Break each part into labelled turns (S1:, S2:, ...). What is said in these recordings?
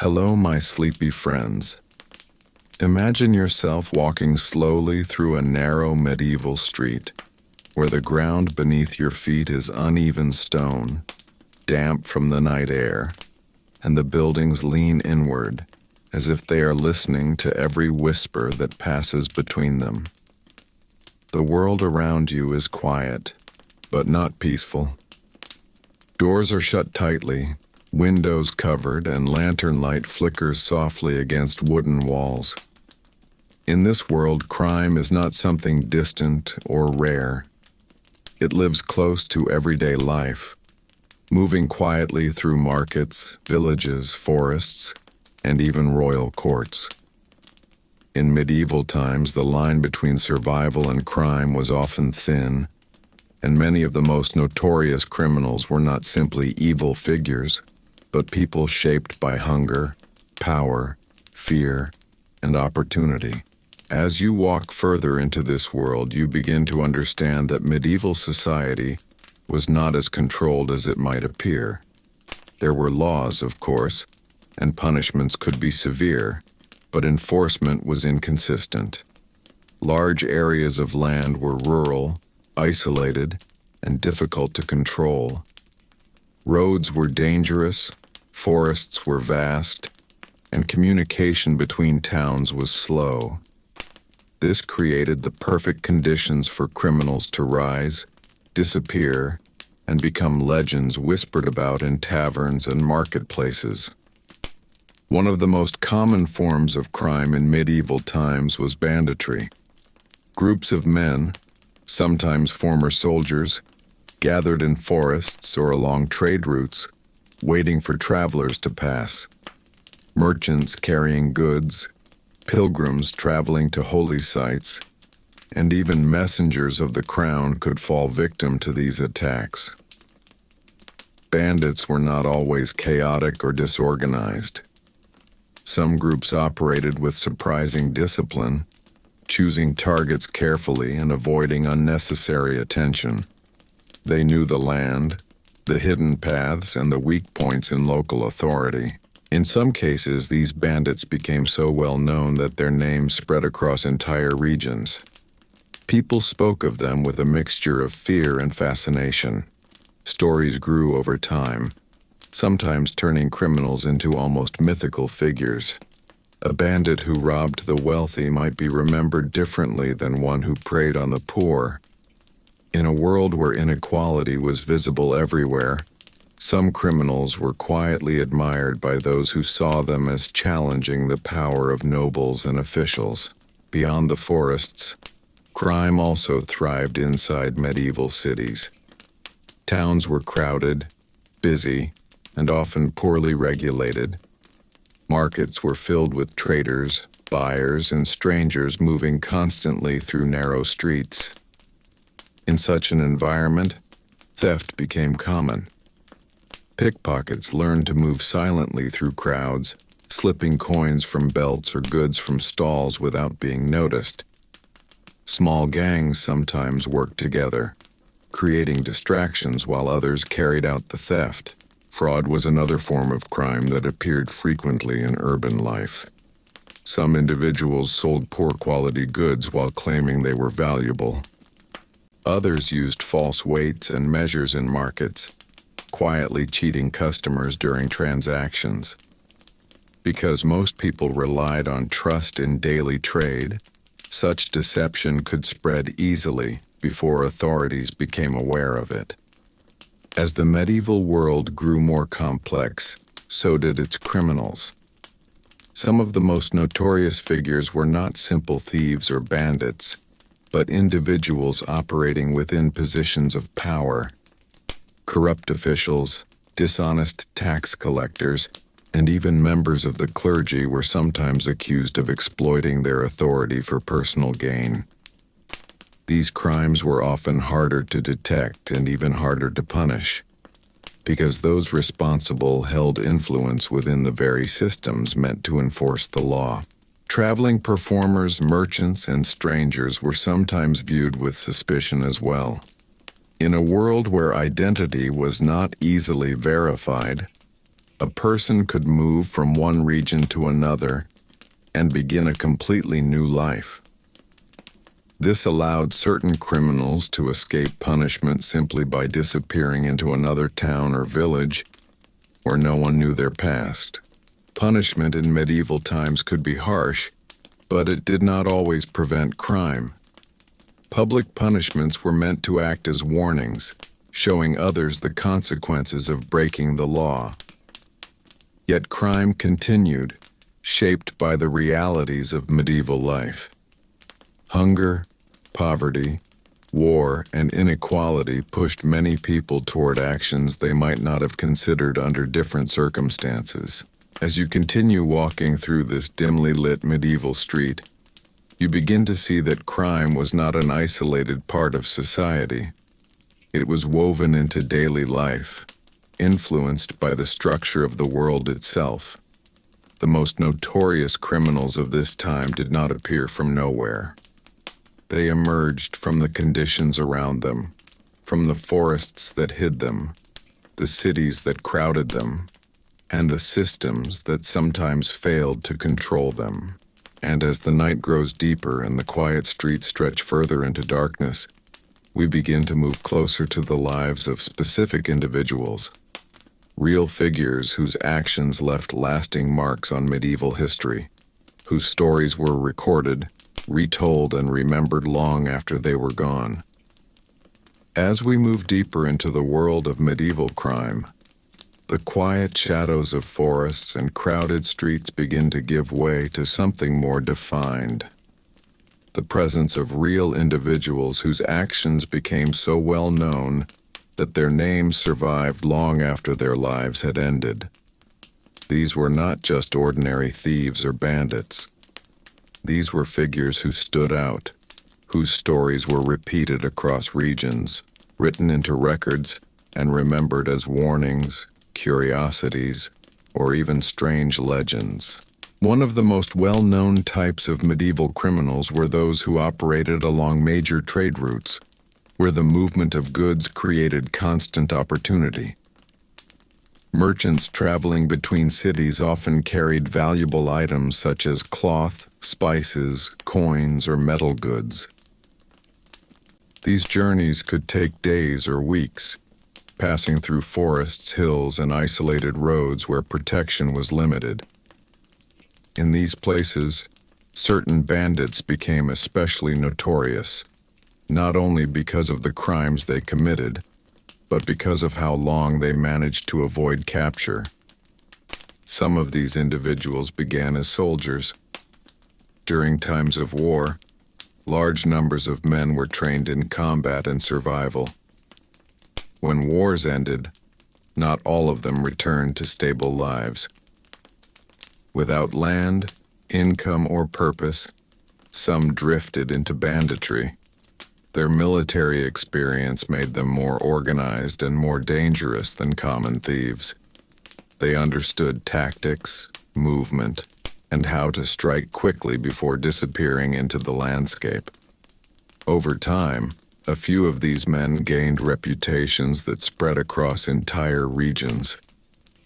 S1: Hello, my sleepy friends. Imagine yourself walking slowly through a narrow medieval street, where the ground beneath your feet is uneven stone, damp from the night air, and the buildings lean inward, as if they are listening to every whisper that passes between them. The world around you is quiet, but not peaceful. Doors are shut tightly, windows covered, and lantern light flickers softly against wooden walls. In this world, crime is not something distant or rare. It lives close to everyday life, moving quietly through markets, villages, forests, and even royal courts. In medieval times, the line between survival and crime was often thin, and many of the most notorious criminals were not simply evil figures, but people shaped by hunger, power, fear, and opportunity. As you walk further into this world, you begin to understand that medieval society was not as controlled as it might appear. There were laws, of course, and punishments could be severe, but enforcement was inconsistent. Large areas of land were rural, isolated, and difficult to control. Roads were dangerous, forests were vast, and communication between towns was slow. This created the perfect conditions for criminals to rise, disappear, and become legends whispered about in taverns and marketplaces. One of the most common forms of crime in medieval times was banditry. Groups of men, sometimes former soldiers, gathered in forests or along trade routes, waiting for travelers to pass. Merchants carrying goods, pilgrims traveling to holy sites, and even messengers of the crown could fall victim to these attacks. Bandits were not always chaotic or disorganized. Some groups operated with surprising discipline, choosing targets carefully and avoiding unnecessary attention. They knew the land, the hidden paths, and the weak points in local authority. In some cases, these bandits became so well known that their names spread across entire regions. People spoke of them with a mixture of fear and fascination. Stories grew over time, sometimes turning criminals into almost mythical figures. A bandit who robbed the wealthy might be remembered differently than one who preyed on the poor. In a world where inequality was visible everywhere, some criminals were quietly admired by those who saw them as challenging the power of nobles and officials. Beyond the forests, crime also thrived inside medieval cities. Towns were crowded, busy, and often poorly regulated. Markets were filled with traders, buyers, and strangers moving constantly through narrow streets. In such an environment, theft became common. Pickpockets learned to move silently through crowds, slipping coins from belts or goods from stalls without being noticed. Small gangs sometimes worked together, creating distractions while others carried out the theft. Fraud was another form of crime that appeared frequently in urban life. Some individuals sold poor quality goods while claiming they were valuable. Others used false weights and measures in markets, quietly cheating customers during transactions. Because most people relied on trust in daily trade, such deception could spread easily before authorities became aware of it. As the medieval world grew more complex, so did its criminals. Some of the most notorious figures were not simple thieves or bandits, but individuals operating within positions of power. Corrupt officials, dishonest tax collectors, and even members of the clergy were sometimes accused of exploiting their authority for personal gain. These crimes were often harder to detect and even harder to punish, because those responsible held influence within the very systems meant to enforce the law. Traveling performers, merchants, and strangers were sometimes viewed with suspicion as well. In a world where identity was not easily verified, A person could move from one region to another and begin a completely new life. This allowed certain criminals to escape punishment simply by disappearing into another town or village where no one knew their past. Punishment in medieval times could be harsh, but it did not always prevent crime. Public punishments were meant to act as warnings, showing others the consequences of breaking the law. Yet crime continued, shaped by the realities of medieval life. Hunger, poverty, war, and inequality pushed many people toward actions they might not have considered under different circumstances. As you continue walking through this dimly lit medieval street, you begin to see that crime was not an isolated part of society. It was woven into daily life, influenced by the structure of the world itself. The most notorious criminals of this time did not appear from nowhere. They emerged from the conditions around them, from the forests that hid them, the cities that crowded them, and the systems that sometimes failed to control them. And as the night grows deeper and the quiet streets stretch further into darkness, we begin to move closer to the lives of specific individuals, real figures whose actions left lasting marks on medieval history, whose stories were recorded, retold, and remembered long after they were gone. As we move deeper into the world of medieval crime, the quiet shadows of forests and crowded streets begin to give way to something more defined. The presence of real individuals whose actions became so well known that their names survived long after their lives had ended. These were not just ordinary thieves or bandits. These were figures who stood out, whose stories were repeated across regions, written into records, and remembered as warnings, curiosities, or even strange legends. One of the most well-known types of medieval criminals were those who operated along major trade routes, where the movement of goods created constant opportunity. Merchants traveling between cities often carried valuable items such as cloth, spices, coins, or metal goods. These journeys could take days or weeks, passing through forests, hills, and isolated roads where protection was limited. In these places, certain bandits became especially notorious, not only because of the crimes they committed, but because of how long they managed to avoid capture. Some of these individuals began as soldiers. During times of war, large numbers of men were trained in combat and survival. When wars ended, not all of them returned to stable lives. Without land, income, or purpose, some drifted into banditry. Their military experience made them more organized and more dangerous than common thieves. They understood tactics, movement, and how to strike quickly before disappearing into the landscape. Over time, a few of these men gained reputations that spread across entire regions,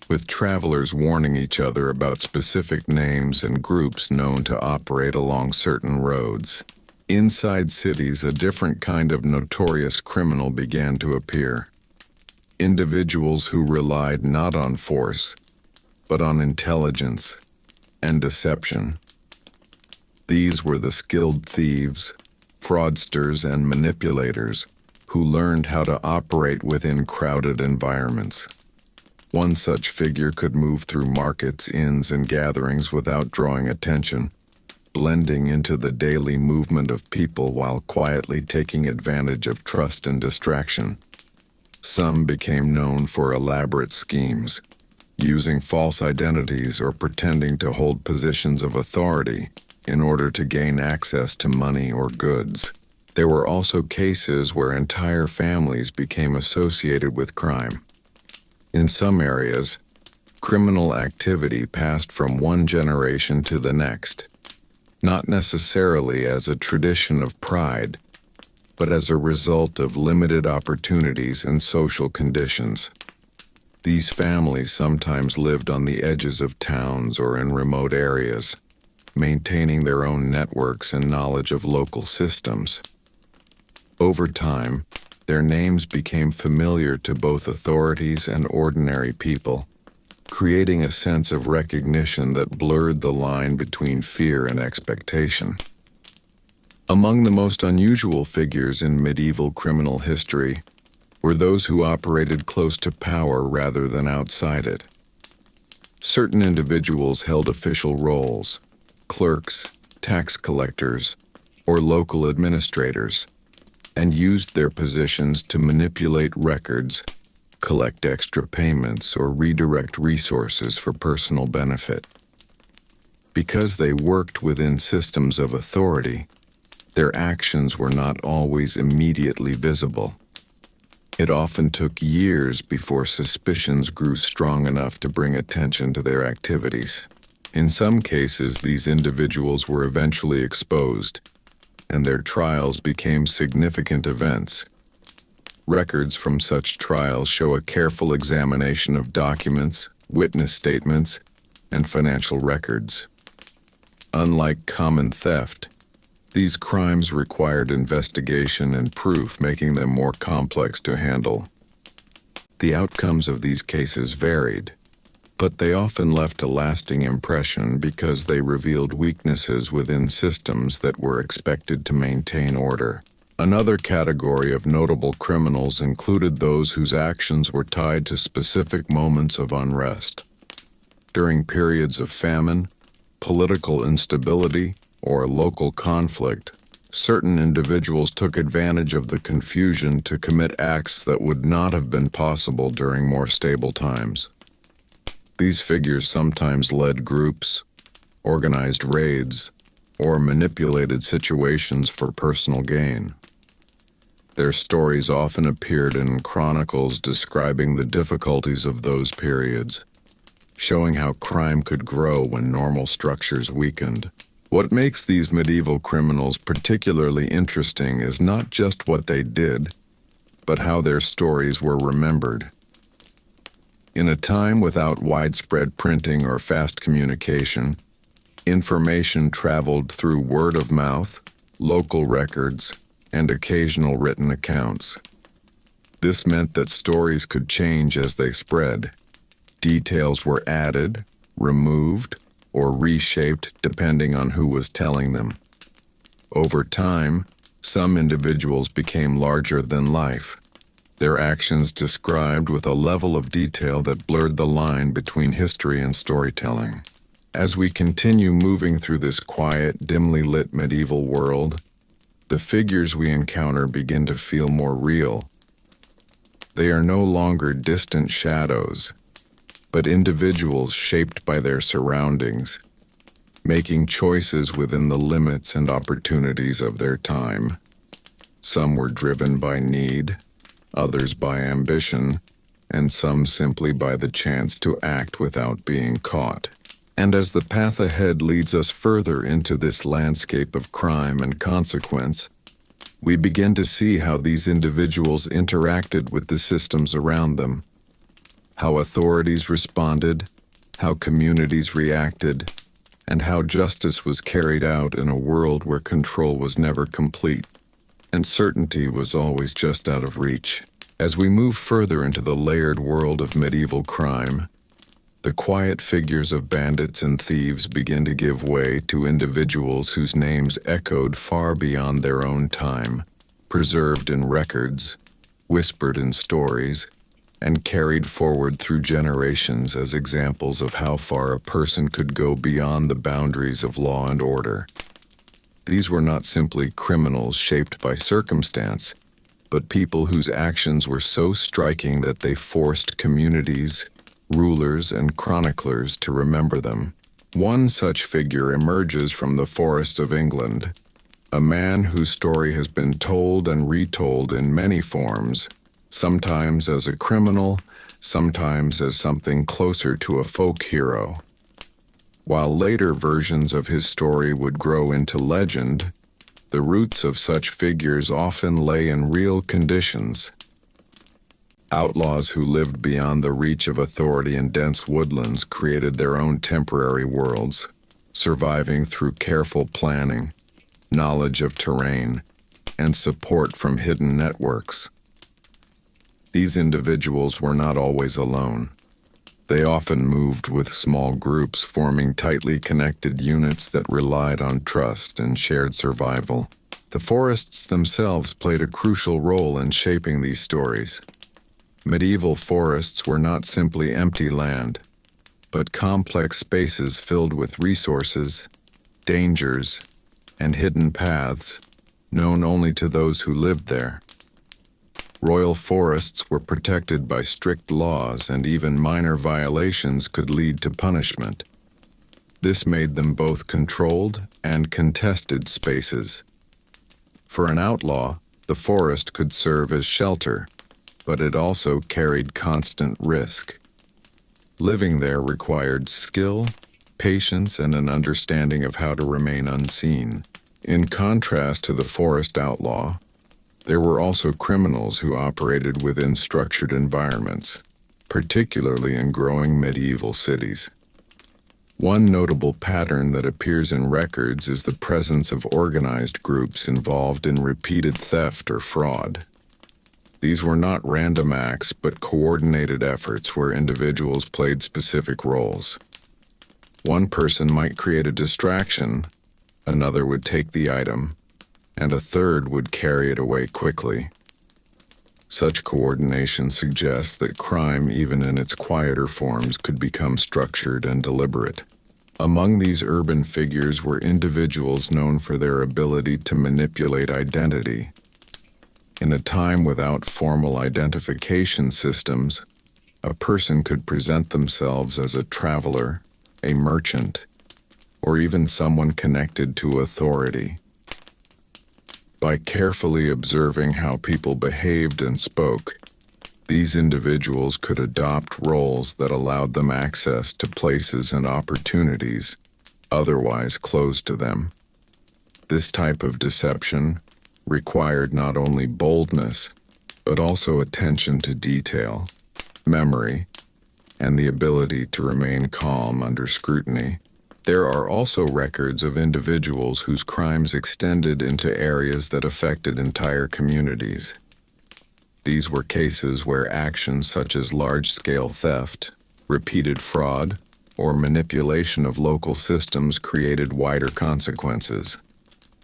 S1: with travelers warning each other about specific names and groups known to operate along certain roads. Inside cities, a different kind of notorious criminal began to appear. Individuals who relied not on force, but on intelligence and deception. These were the skilled thieves, fraudsters, and manipulators who learned how to operate within crowded environments. One such figure could move through markets, inns, and gatherings without drawing attention, blending into the daily movement of people while quietly taking advantage of trust and distraction. Some became known for elaborate schemes, using false identities or pretending to hold positions of authority in order to gain access to money or goods. There were also cases where entire families became associated with crime. In some areas, criminal activity passed from one generation to the next, not necessarily as a tradition of pride, but as a result of limited opportunities and social conditions. These families sometimes lived on the edges of towns or in remote areas, maintaining their own networks and knowledge of local systems. Over time, their names became familiar to both authorities and ordinary people, creating a sense of recognition that blurred the line between fear and expectation. Among the most unusual figures in medieval criminal history were those who operated close to power rather than outside it. Certain individuals held official roles: clerks, tax collectors, or local administrators, and used their positions to manipulate records, collect extra payments, or redirect resources for personal benefit. Because they worked within systems of authority, their actions were not always immediately visible. It often took years before suspicions grew strong enough to bring attention to their activities. In some cases, these individuals were eventually exposed, and their trials became significant events. Records from such trials show a careful examination of documents, witness statements, and financial records. Unlike common theft, these crimes required investigation and proof, making them more complex to handle. The outcomes of these cases varied, but they often left a lasting impression because they revealed weaknesses within systems that were expected to maintain order. Another category of notable criminals included those whose actions were tied to specific moments of unrest. During periods of famine, political instability, or local conflict, certain individuals took advantage of the confusion to commit acts that would not have been possible during more stable times. These figures sometimes led groups, organized raids, or manipulated situations for personal gain. Their stories often appeared in chronicles describing the difficulties of those periods, showing how crime could grow when normal structures weakened. What makes these medieval criminals particularly interesting is not just what they did, but how their stories were remembered. In a time without widespread printing or fast communication, information traveled through word of mouth, local records, and occasional written accounts. This meant that stories could change as they spread. Details were added, removed, or reshaped depending on who was telling them. Over time, some individuals became larger than life, their actions described with a level of detail that blurred the line between history and storytelling. As we continue moving through this quiet, dimly lit medieval world, the figures we encounter begin to feel more real. They are no longer distant shadows, but individuals shaped by their surroundings, making choices within the limits and opportunities of their time. Some were driven by need, others by ambition, and some simply by the chance to act without being caught. And as the path ahead leads us further into this landscape of crime and consequence, we begin to see how these individuals interacted with the systems around them, how authorities responded, how communities reacted, and how justice was carried out in a world where control was never complete, and certainty was always just out of reach. As we move further into the layered world of medieval crime, the quiet figures of bandits and thieves begin to give way to individuals whose names echoed far beyond their own time, preserved in records, whispered in stories, and carried forward through generations as examples of how far a person could go beyond the boundaries of law and order. These were not simply criminals shaped by circumstance, but people whose actions were so striking that they forced communities, rulers, and chroniclers to remember them. One such figure emerges from the forests of England, a man whose story has been told and retold in many forms, sometimes as a criminal, sometimes as something closer to a folk hero. While later versions of his story would grow into legend, the roots of such figures often lay in real conditions. Outlaws who lived beyond the reach of authority in dense woodlands created their own temporary worlds, surviving through careful planning, knowledge of terrain, and support from hidden networks. These individuals were not always alone. They often moved with small groups, forming tightly connected units that relied on trust and shared survival. The forests themselves played a crucial role in shaping these stories. Medieval forests were not simply empty land, but complex spaces filled with resources, dangers, and hidden paths, known only to those who lived there. Royal forests were protected by strict laws, and even minor violations could lead to punishment. This made them both controlled and contested spaces. For an outlaw, the forest could serve as shelter, but it also carried constant risk. Living there required skill, patience, and an understanding of how to remain unseen. In contrast to the forest outlaw, there were also criminals who operated within structured environments, particularly in growing medieval cities. One notable pattern that appears in records is the presence of organized groups involved in repeated theft or fraud. These were not random acts, but coordinated efforts where individuals played specific roles. One person might create a distraction, another would take the item, and a third would carry it away quickly. Such coordination suggests that crime, even in its quieter forms, could become structured and deliberate. Among these urban figures were individuals known for their ability to manipulate identity. In a time without formal identification systems, a person could present themselves as a traveler, a merchant, or even someone connected to authority. By carefully observing how people behaved and spoke, these individuals could adopt roles that allowed them access to places and opportunities otherwise closed to them. This type of deception required not only boldness, but also attention to detail, memory, and the ability to remain calm under scrutiny. There are also records of individuals whose crimes extended into areas that affected entire communities. These were cases where actions such as large-scale theft, repeated fraud, or manipulation of local systems created wider consequences.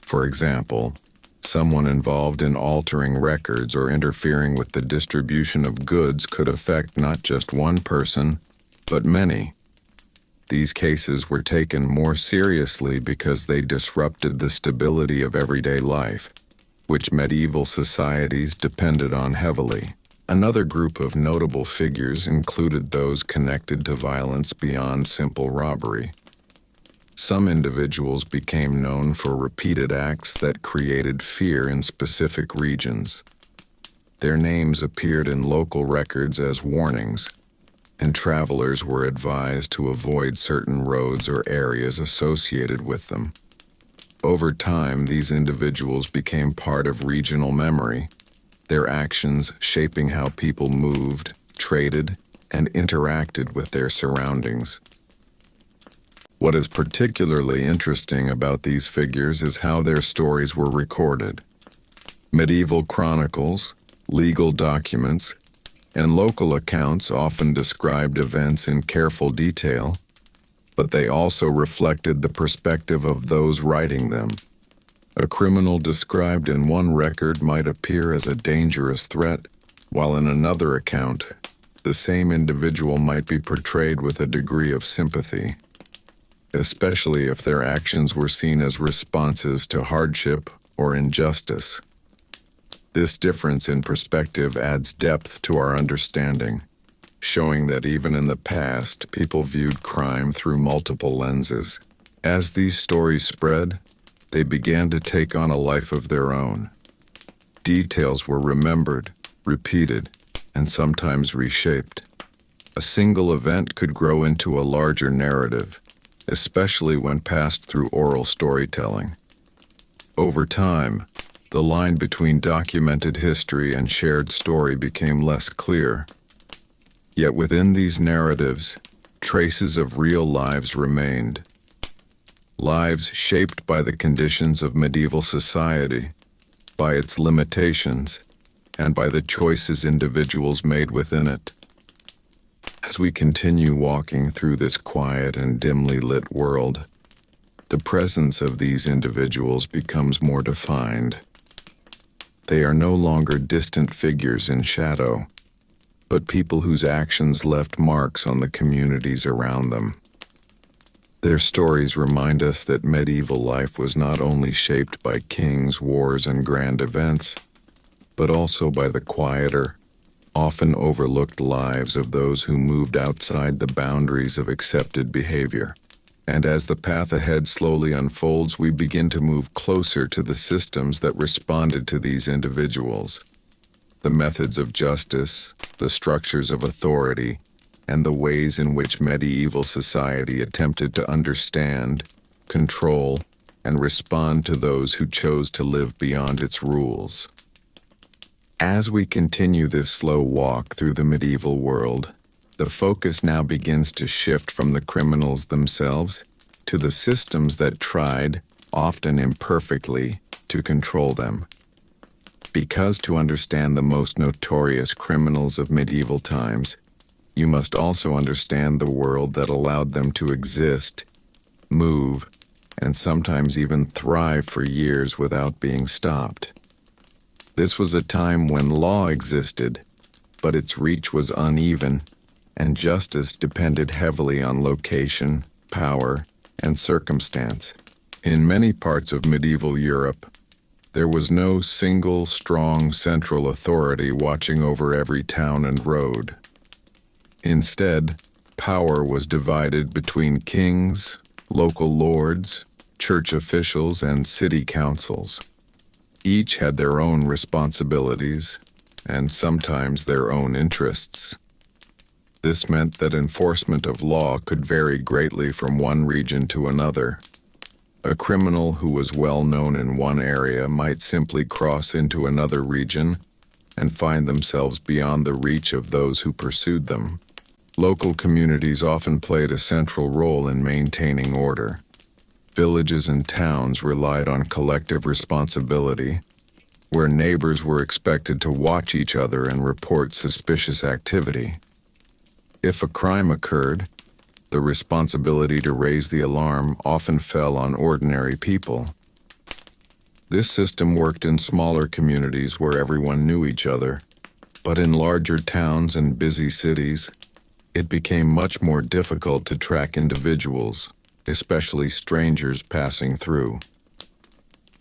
S1: For example, someone involved in altering records or interfering with the distribution of goods could affect not just one person, but many. These cases were taken more seriously because they disrupted the stability of everyday life, which medieval societies depended on heavily. Another group of notable figures included those connected to violence beyond simple robbery. Some individuals became known for repeated acts that created fear in specific regions. Their names appeared in local records as warnings, and travelers were advised to avoid certain roads or areas associated with them. Over time, these individuals became part of regional memory, their actions shaping how people moved, traded, and interacted with their surroundings. What is particularly interesting about these figures is how their stories were recorded. Medieval chronicles, legal documents, and local accounts often described events in careful detail, but they also reflected the perspective of those writing them. A criminal described in one record might appear as a dangerous threat, while in another account, the same individual might be portrayed with a degree of sympathy, especially if their actions were seen as responses to hardship or injustice. This difference in perspective adds depth to our understanding, showing that even in the past, people viewed crime through multiple lenses. As these stories spread, they began to take on a life of their own. Details were remembered, repeated, and sometimes reshaped. A single event could grow into a larger narrative, especially when passed through oral storytelling. Over time, The line between documented history and shared story became less clear. Yet within these narratives, traces of real lives remained. Lives shaped by the conditions of medieval society, by its limitations, and by the choices individuals made within it. As we continue walking through this quiet and dimly lit world, the presence of these individuals becomes more defined. They are no longer distant figures in shadow, but people whose actions left marks on the communities around them. Their stories remind us that medieval life was not only shaped by kings, wars, and grand events, but also by the quieter, often overlooked lives of those who moved outside the boundaries of accepted behavior. And as the path ahead slowly unfolds, we begin to move closer to the systems that responded to these individuals. The methods of justice, the structures of authority, and the ways in which medieval society attempted to understand, control, and respond to those who chose to live beyond its rules. As we continue this slow walk through the medieval world, the focus now begins to shift from the criminals themselves to the systems that tried, often imperfectly, to control them. Because to understand the most notorious criminals of medieval times, you must also understand the world that allowed them to exist, move, and sometimes even thrive for years without being stopped. This was a time when law existed, but its reach was uneven, and justice depended heavily on location, power, and circumstance. In many parts of medieval Europe, there was no single, strong, central authority watching over every town and road. Instead, power was divided between kings, local lords, church officials, and city councils. Each had their own responsibilities, and sometimes their own interests. This meant that enforcement of law could vary greatly from one region to another. A criminal who was well known in one area might simply cross into another region and find themselves beyond the reach of those who pursued them. Local communities often played a central role in maintaining order. Villages and towns relied on collective responsibility, where neighbors were expected to watch each other and report suspicious activity. If a crime occurred, the responsibility to raise the alarm often fell on ordinary people. This system worked in smaller communities where everyone knew each other, but in larger towns and busy cities, it became much more difficult to track individuals, especially strangers passing through.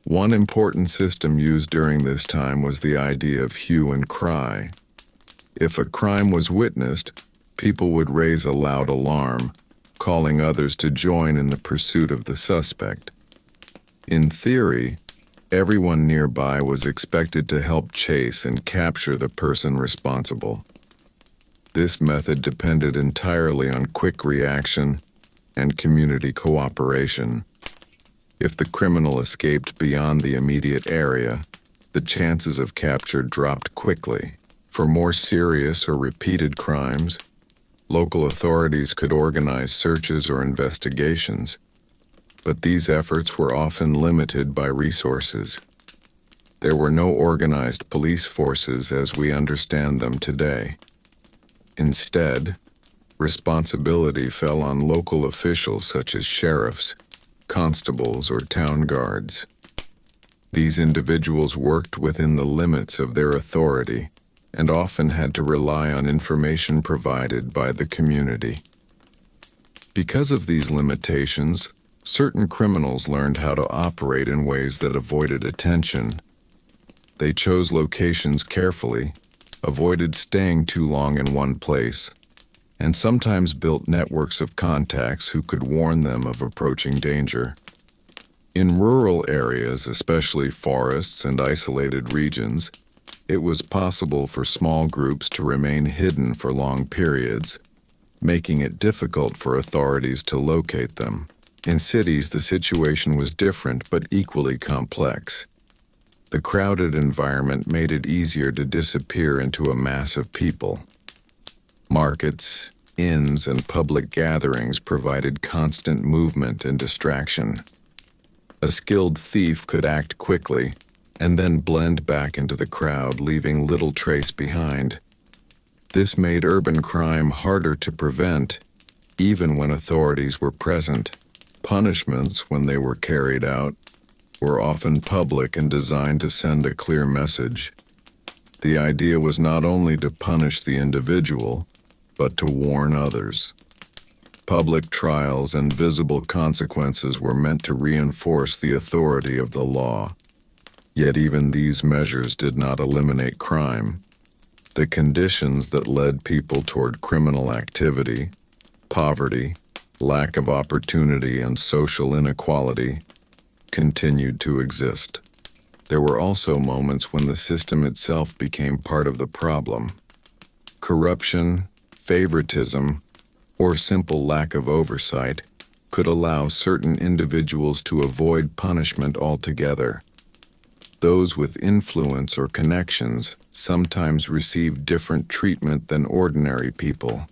S1: One important system used during this time was the idea of hue and cry. If a crime was witnessed, people would raise a loud alarm, calling others to join in the pursuit of the suspect. In theory, everyone nearby was expected to help chase and capture the person responsible. This method depended entirely on quick reaction and community cooperation. If the criminal escaped beyond the immediate area, the chances of capture dropped quickly. For more serious or repeated crimes, local authorities could organize searches or investigations, but these efforts were often limited by resources. There were no organized police forces as we understand them today. Instead, responsibility fell on local officials such as sheriffs, constables, or town guards. These individuals worked within the limits of their authority and often had to rely on information provided by the community. Because of these limitations, certain criminals learned how to operate in ways that avoided attention. They chose locations carefully, avoided staying too long in one place, and sometimes built networks of contacts who could warn them of approaching danger. In rural areas, especially forests and isolated regions, it was possible for small groups to remain hidden for long periods, making it difficult for authorities to locate them. In cities, the situation was different but equally complex. The crowded environment made it easier to disappear into a mass of people. Markets, inns, and public gatherings provided constant movement and distraction. A skilled thief could act quickly and then blend back into the crowd, leaving little trace behind. This made urban crime harder to prevent, even when authorities were present. Punishments, when they were carried out, were often public and designed to send a clear message. The idea was not only to punish the individual, but to warn others. Public trials and visible consequences were meant to reinforce the authority of the law. Yet even these measures did not eliminate crime. The conditions that led people toward criminal activity, poverty, lack of opportunity, and social inequality continued to exist. There were also moments when the system itself became part of the problem. Corruption, favoritism, or simple lack of oversight could allow certain individuals to avoid punishment altogether. Those with influence or connections sometimes received different treatment than ordinary people.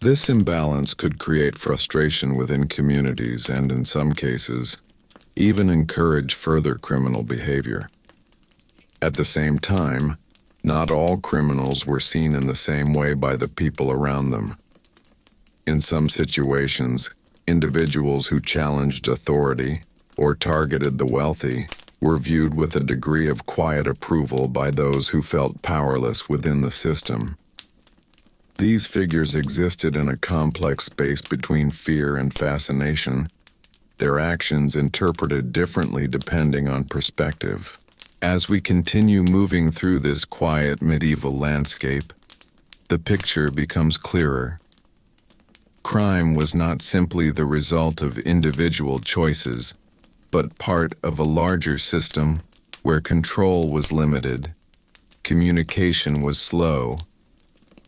S1: This imbalance could create frustration within communities and, in some cases, even encourage further criminal behavior. At the same time, not all criminals were seen in the same way by the people around them. In some situations, individuals who challenged authority or targeted the wealthy were viewed with a degree of quiet approval by those who felt powerless within the system. These figures existed in a complex space between fear and fascination, their actions interpreted differently depending on perspective. As we continue moving through this quiet medieval landscape, the picture becomes clearer. Crime was not simply the result of individual choices, but part of a larger system where control was limited, communication was slow,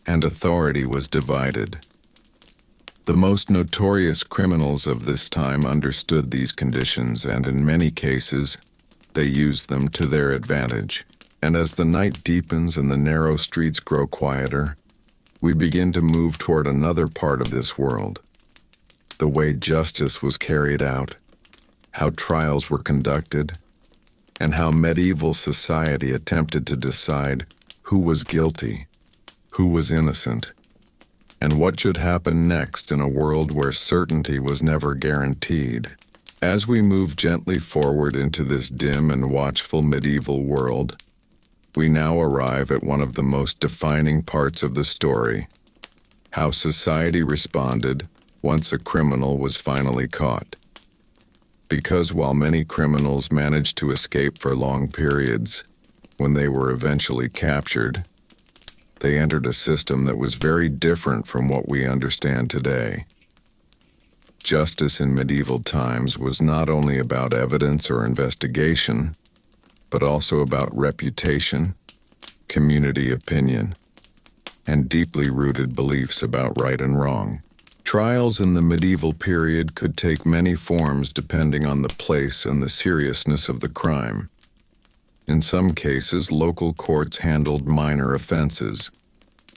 S1: and authority was divided. The most notorious criminals of this time understood these conditions, and in many cases, they used them to their advantage. And as the night deepens and the narrow streets grow quieter, we begin to move toward another part of this world. The way justice was carried out, how trials were conducted, and how medieval society attempted to decide who was guilty, who was innocent, and what should happen next in a world where certainty was never guaranteed. As we move gently forward into this dim and watchful medieval world, we now arrive at one of the most defining parts of the story: how society responded once a criminal was finally caught. Because while many criminals managed to escape for long periods, when they were eventually captured, they entered a system that was very different from what we understand today. Justice in medieval times was not only about evidence or investigation, but also about reputation, community opinion, and deeply rooted beliefs about right and wrong. Trials in the medieval period could take many forms depending on the place and the seriousness of the crime. In some cases, local courts handled minor offenses,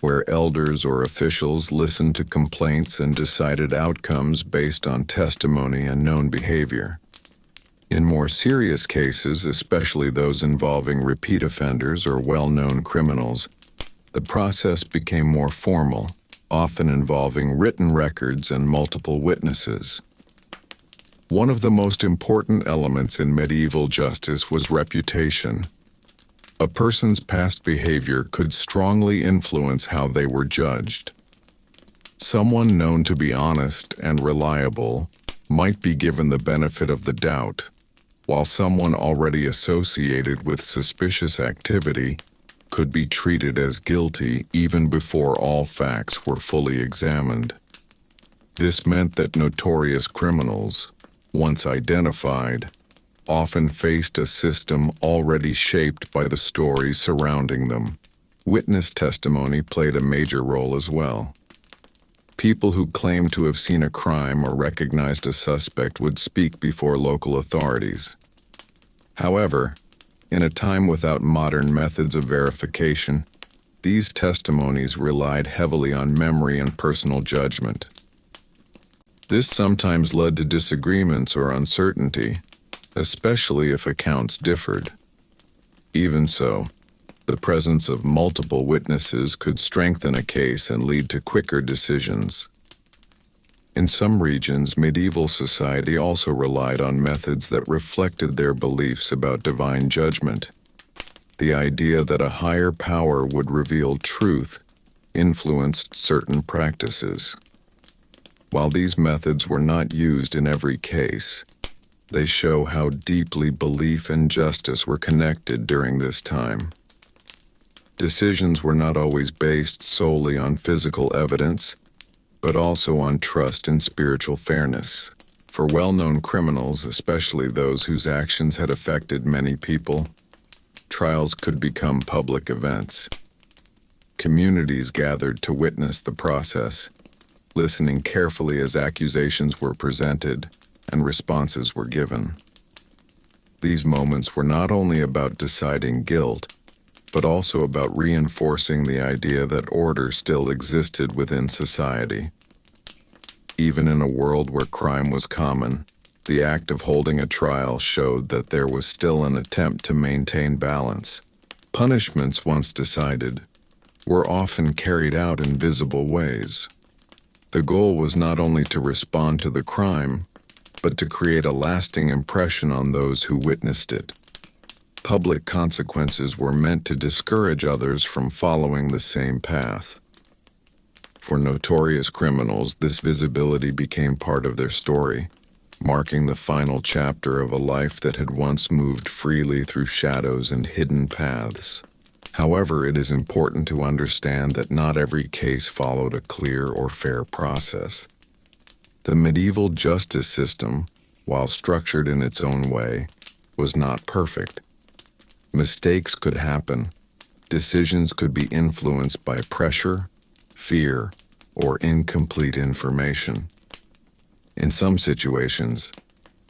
S1: where elders or officials listened to complaints and decided outcomes based on testimony and known behavior. In more serious cases, especially those involving repeat offenders or well-known criminals, the process became more formal, often involving written records and multiple witnesses. One of the most important elements in medieval justice was reputation. A person's past behavior could strongly influence how they were judged. Someone known to be honest and reliable might be given the benefit of the doubt, while someone already associated with suspicious activity could be treated as guilty even before all facts were fully examined. This meant that notorious criminals, once identified, often faced a system already shaped by the stories surrounding them. Witness testimony played a major role as well. People who claimed to have seen a crime or recognized a suspect would speak before local authorities. However, In a time without modern methods of verification, these testimonies relied heavily on memory and personal judgment. This sometimes led to disagreements or uncertainty, especially if accounts differed. Even so, the presence of multiple witnesses could strengthen a case and lead to quicker decisions. In some regions, medieval society also relied on methods that reflected their beliefs about divine judgment. The idea that a higher power would reveal truth influenced certain practices. While these methods were not used in every case, they show how deeply belief and justice were connected during this time. Decisions were not always based solely on physical evidence, but also on trust and spiritual fairness. For well-known criminals, especially those whose actions had affected many people, trials could become public events. Communities gathered to witness the process, listening carefully as accusations were presented and responses were given. These moments were not only about deciding guilt, but also about reinforcing the idea that order still existed within society. Even in a world where crime was common, the act of holding a trial showed that there was still an attempt to maintain balance. Punishments, once decided, were often carried out in visible ways. The goal was not only to respond to the crime, but to create a lasting impression on those who witnessed it. Public consequences were meant to discourage others from following the same path. For notorious criminals, this visibility became part of their story, marking the final chapter of a life that had once moved freely through shadows and hidden paths. However, it is important to understand that not every case followed a clear or fair process. The medieval justice system, while structured in its own way, was not perfect. Mistakes could happen. Decisions could be influenced by pressure, fear, or incomplete information. In some situations,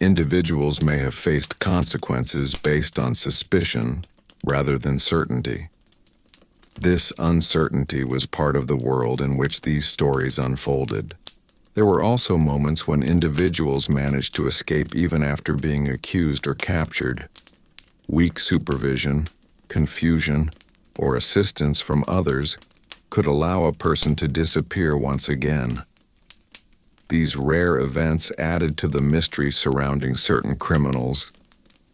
S1: individuals may have faced consequences based on suspicion rather than certainty. This uncertainty was part of the world in which these stories unfolded. There were also moments when individuals managed to escape even after being accused or captured. Weak supervision, confusion, or assistance from others could allow a person to disappear once again. These rare events added to the mystery surrounding certain criminals,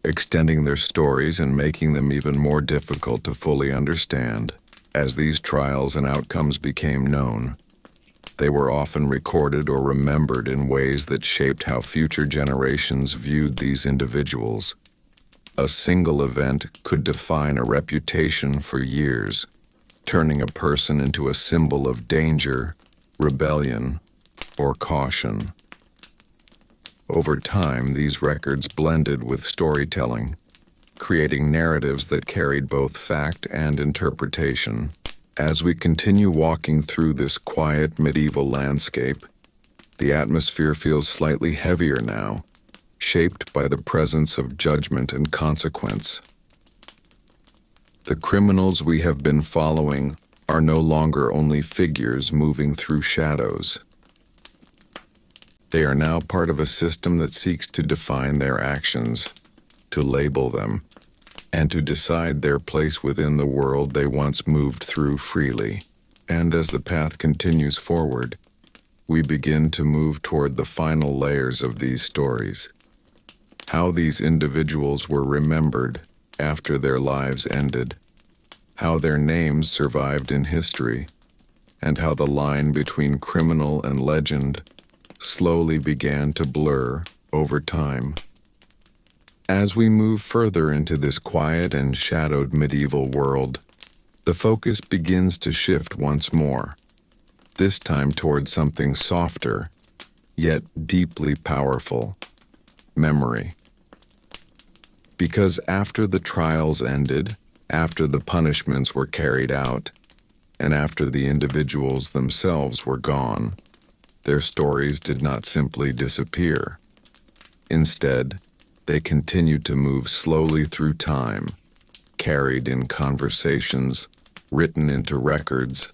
S1: extending their stories and making them even more difficult to fully understand. As these trials and outcomes became known, they were often recorded or remembered in ways that shaped how future generations viewed these individuals. A single event could define a reputation for years, turning a person into a symbol of danger, rebellion, or caution. Over time, these records blended with storytelling, creating narratives that carried both fact and interpretation. As we continue walking through this quiet medieval landscape, the atmosphere feels slightly heavier now, shaped by the presence of judgment and consequence. The criminals we have been following are no longer only figures moving through shadows. They are now part of a system that seeks to define their actions, to label them, and to decide their place within the world they once moved through freely. And as the path continues forward, we begin to move toward the final layers of these stories. How these individuals were remembered after their lives ended, how their names survived in history, and how the line between criminal and legend slowly began to blur over time. As we move further into this quiet and shadowed medieval world, the focus begins to shift once more, this time toward something softer, yet deeply powerful: memory. Because after the trials ended, after the punishments were carried out, and after the individuals themselves were gone, their stories did not simply disappear. Instead, they continued to move slowly through time, carried in conversations, written into records,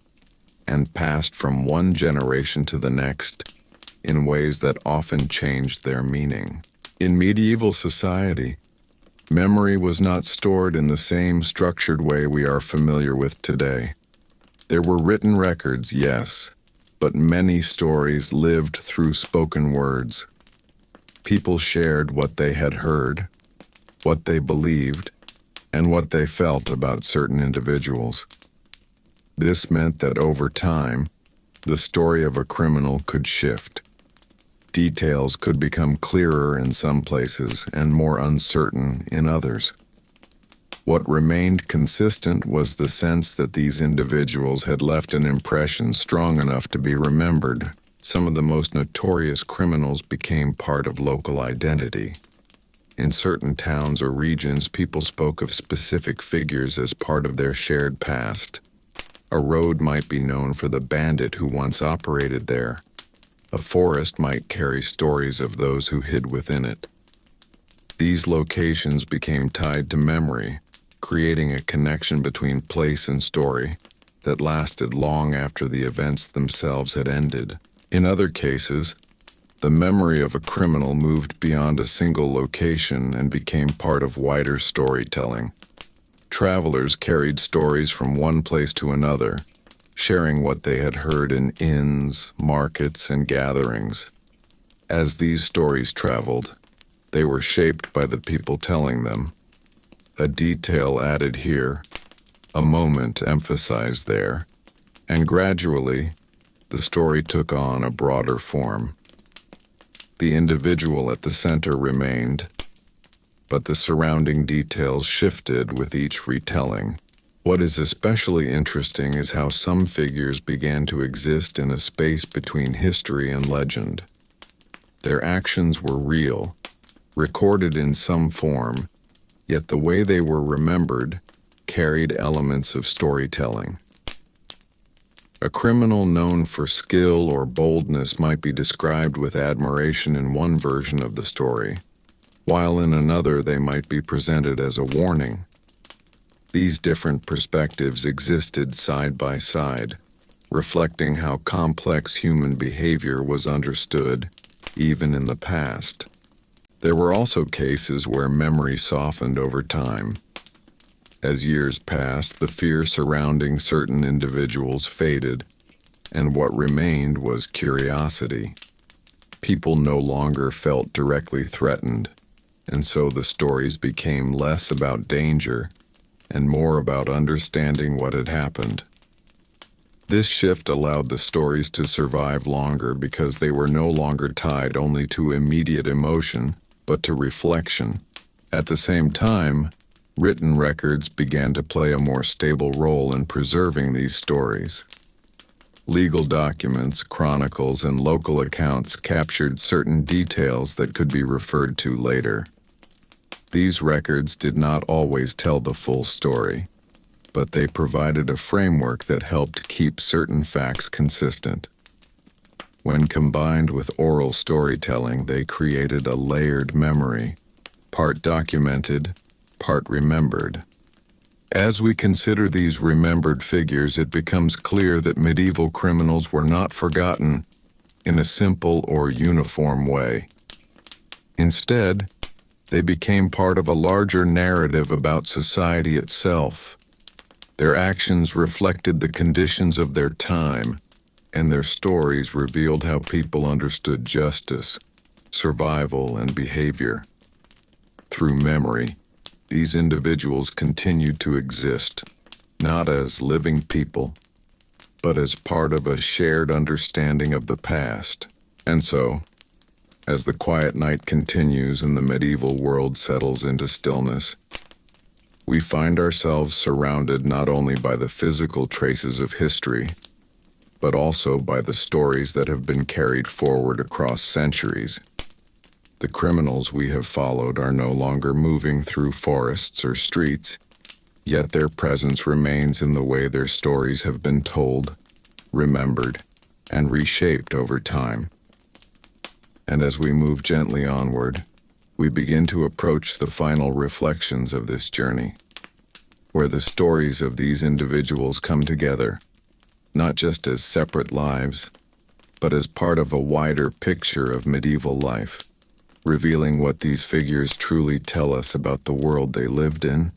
S1: and passed from one generation to the next in ways that often changed their meaning. In medieval society, memory was not stored in the same structured way we are familiar with today. There were written records, yes, but many stories lived through spoken words. People shared what they had heard, what they believed, and what they felt about certain individuals. This meant that over time, the story of a criminal could shift. Details could become clearer in some places and more uncertain in others. What remained consistent was the sense that these individuals had left an impression strong enough to be remembered. Some of the most notorious criminals became part of local identity. In certain towns or regions, people spoke of specific figures as part of their shared past. A road might be known for the bandit who once operated there. A forest might carry stories of those who hid within it. These locations became tied to memory, creating a connection between place and story that lasted long after the events themselves had ended. In other cases, the memory of a criminal moved beyond a single location and became part of wider storytelling. Travelers carried stories from one place to another, sharing what they had heard in inns, markets, and gatherings. As these stories traveled, they were shaped by the people telling them. A detail added here, a moment emphasized there, and gradually, the story took on a broader form. The individual at the center remained, but the surrounding details shifted with each retelling. What is especially interesting is how some figures began to exist in a space between history and legend. Their actions were real, recorded in some form, yet the way they were remembered carried elements of storytelling. A criminal known for skill or boldness might be described with admiration in one version of the story, while in another they might be presented as a warning. These different perspectives existed side by side, reflecting how complex human behavior was understood, even in the past. There were also cases where memory softened over time. As years passed, the fear surrounding certain individuals faded, and what remained was curiosity. People no longer felt directly threatened, and so the stories became less about danger and more about understanding what had happened. This shift allowed the stories to survive longer because they were no longer tied only to immediate emotion, but to reflection. At the same time, written records began to play a more stable role in preserving these stories. Legal documents, chronicles, and local accounts captured certain details that could be referred to later. These records did not always tell the full story, but they provided a framework that helped keep certain facts consistent. When combined with oral storytelling, they created a layered memory, part documented, part remembered. As we consider these remembered figures, it becomes clear that medieval criminals were not forgotten in a simple or uniform way. Instead, they became part of a larger narrative about society itself. Their actions reflected the conditions of their time, and their stories revealed how people understood justice, survival, and behavior. Through memory, these individuals continued to exist, not as living people, but as part of a shared understanding of the past. And so, as the quiet night continues and the medieval world settles into stillness, we find ourselves surrounded not only by the physical traces of history, but also by the stories that have been carried forward across centuries. The criminals we have followed are no longer moving through forests or streets, yet their presence remains in the way their stories have been told, remembered, and reshaped over time. And as we move gently onward, we begin to approach the final reflections of this journey. where the stories of these individuals come together, not just as separate lives, but as part of a wider picture of medieval life, revealing what these figures truly tell us about the world they lived in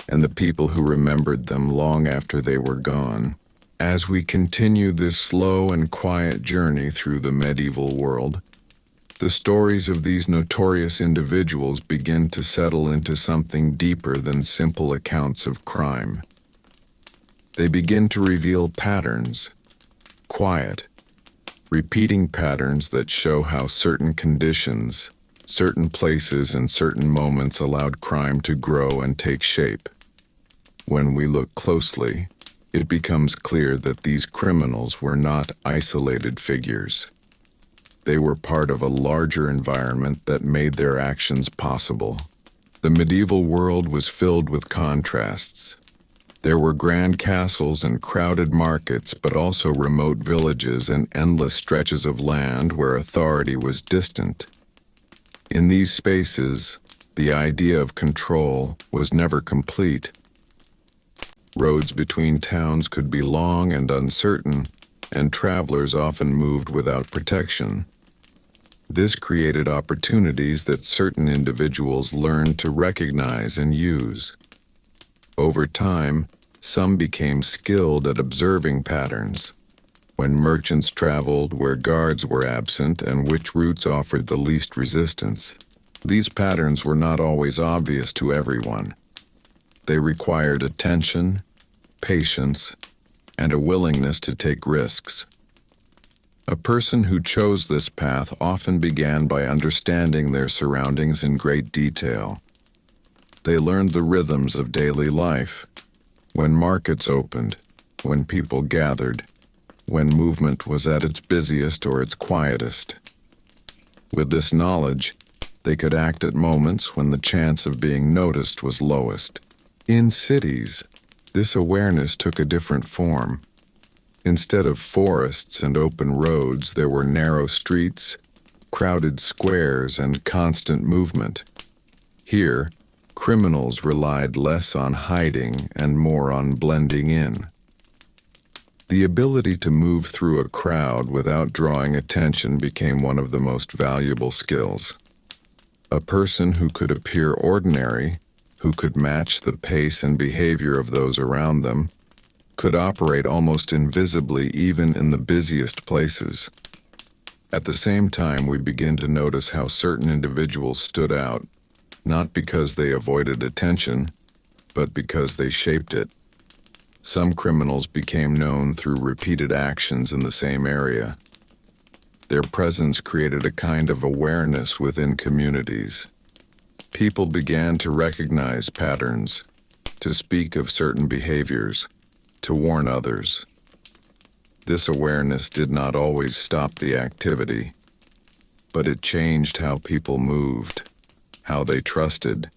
S1: and the people who remembered them long after they were gone. As we continue this slow and quiet journey through the medieval world, the stories of these notorious individuals begin to settle into something deeper than simple accounts of crime. They begin to reveal patterns, quiet, repeating patterns that show how certain conditions, certain places, and certain moments allowed crime to grow and take shape. When we look closely, it becomes clear that these criminals were not isolated figures. They were part of a larger environment that made their actions possible. The medieval world was filled with contrasts. There were grand castles and crowded markets, but also remote villages and endless stretches of land where authority was distant. In these spaces, the idea of control was never complete. Roads between towns could be long and uncertain, and travelers often moved without protection. This created opportunities that certain individuals learned to recognize and use. Over time, some became skilled at observing patterns. When merchants traveled where guards were absent and which routes offered the least resistance, these patterns were not always obvious to everyone. They required attention, patience, and a willingness to take risks. A person who chose this path often began by understanding their surroundings in great detail. They learned the rhythms of daily life, when markets opened, when people gathered, when movement was at its busiest or its quietest. With this knowledge, they could act at moments when the chance of being noticed was lowest. In cities, this awareness took a different form. Instead of forests and open roads, there were narrow streets, crowded squares, and constant movement. Here, criminals relied less on hiding and more on blending in. The ability to move through a crowd without drawing attention became one of the most valuable skills. A person who could appear ordinary, who could match the pace and behavior of those around them, could operate almost invisibly even in the busiest places. At the same time, we begin to notice how certain individuals stood out, not because they avoided attention, but because they shaped it. Some criminals became known through repeated actions in the same area. Their presence created a kind of awareness within communities. People began to recognize patterns, to speak of certain behaviors, to warn others. This awareness did not always stop the activity, but it changed how people moved, how they trusted,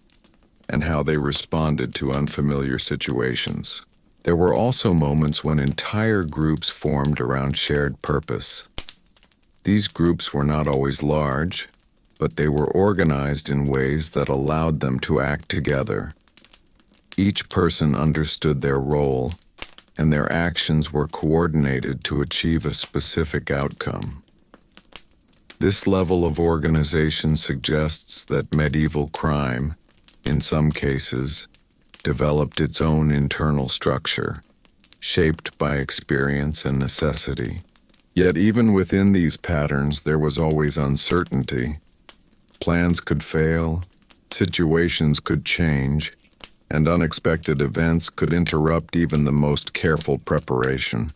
S1: and how they responded to unfamiliar situations. There were also moments when entire groups formed around shared purpose. These groups were not always large, but they were organized in ways that allowed them to act together. Each person understood their role, and their actions were coordinated to achieve a specific outcome. This level of organization suggests that medieval crime, in some cases, developed its own internal structure, shaped by experience and necessity. Yet even within these patterns there was always uncertainty. Plans could fail, situations could change, and unexpected events could interrupt even the most careful preparation.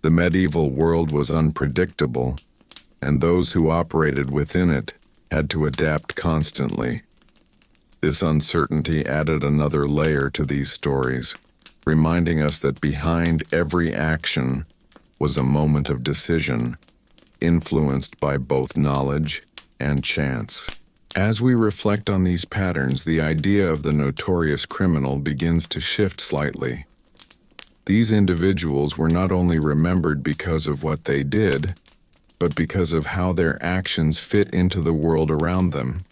S1: The medieval world was unpredictable, and those who operated within it had to adapt constantly. This uncertainty added another layer to these stories, reminding us that behind every action was a moment of decision, influenced by both knowledge and chance. As we reflect on these patterns, the idea of the notorious criminal begins to shift slightly. These individuals were not only remembered because of what they did, but because of how their actions fit into the world around them.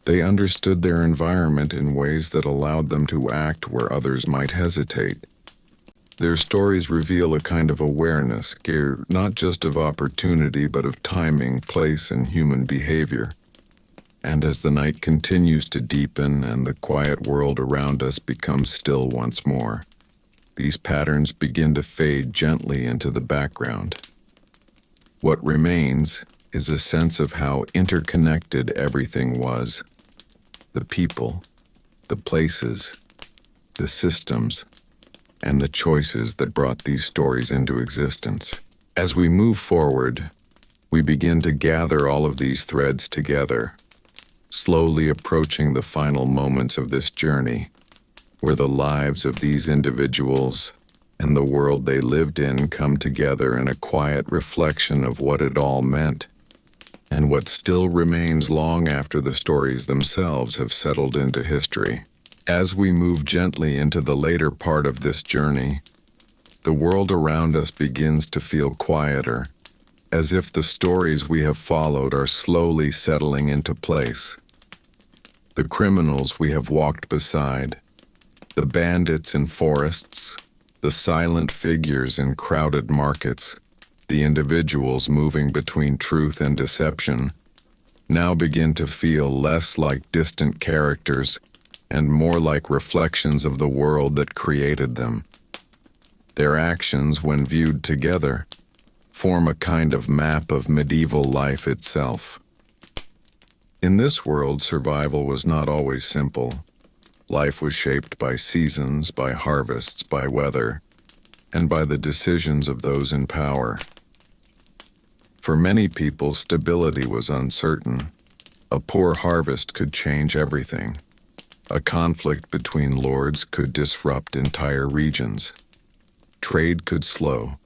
S1: They understood their environment in ways that allowed them to act where others might hesitate. Their stories reveal a kind of awareness, geared not just of opportunity but of timing, place, and human behavior. And as the night continues to deepen and the quiet world around us becomes still once more, these patterns begin to fade gently into the background. What remains is a sense of how interconnected everything was. The people, the places, the systems, and the choices that brought these stories into existence. As we move forward, we begin to gather all of these threads together, slowly approaching the final moments of this journey, where the lives of these individuals and the world they lived in come together in a quiet reflection of what it all meant, and what still remains long after the stories themselves have settled into history. As we move gently into the later part of this journey, the world around us begins to feel quieter, as if the stories we have followed are slowly settling into place. The criminals we have walked beside, the bandits in forests, the silent figures in crowded markets, the individuals moving between truth and deception, now begin to feel less like distant characters and more like reflections of the world that created them. Their actions, when viewed together, form a kind of map of medieval life itself. In this world, survival was not always simple. Life was shaped by seasons, by harvests, by weather, and by the decisions of those in power. For many people, stability was uncertain. A poor harvest could change everything. A conflict between lords could disrupt entire regions. Trade could slow,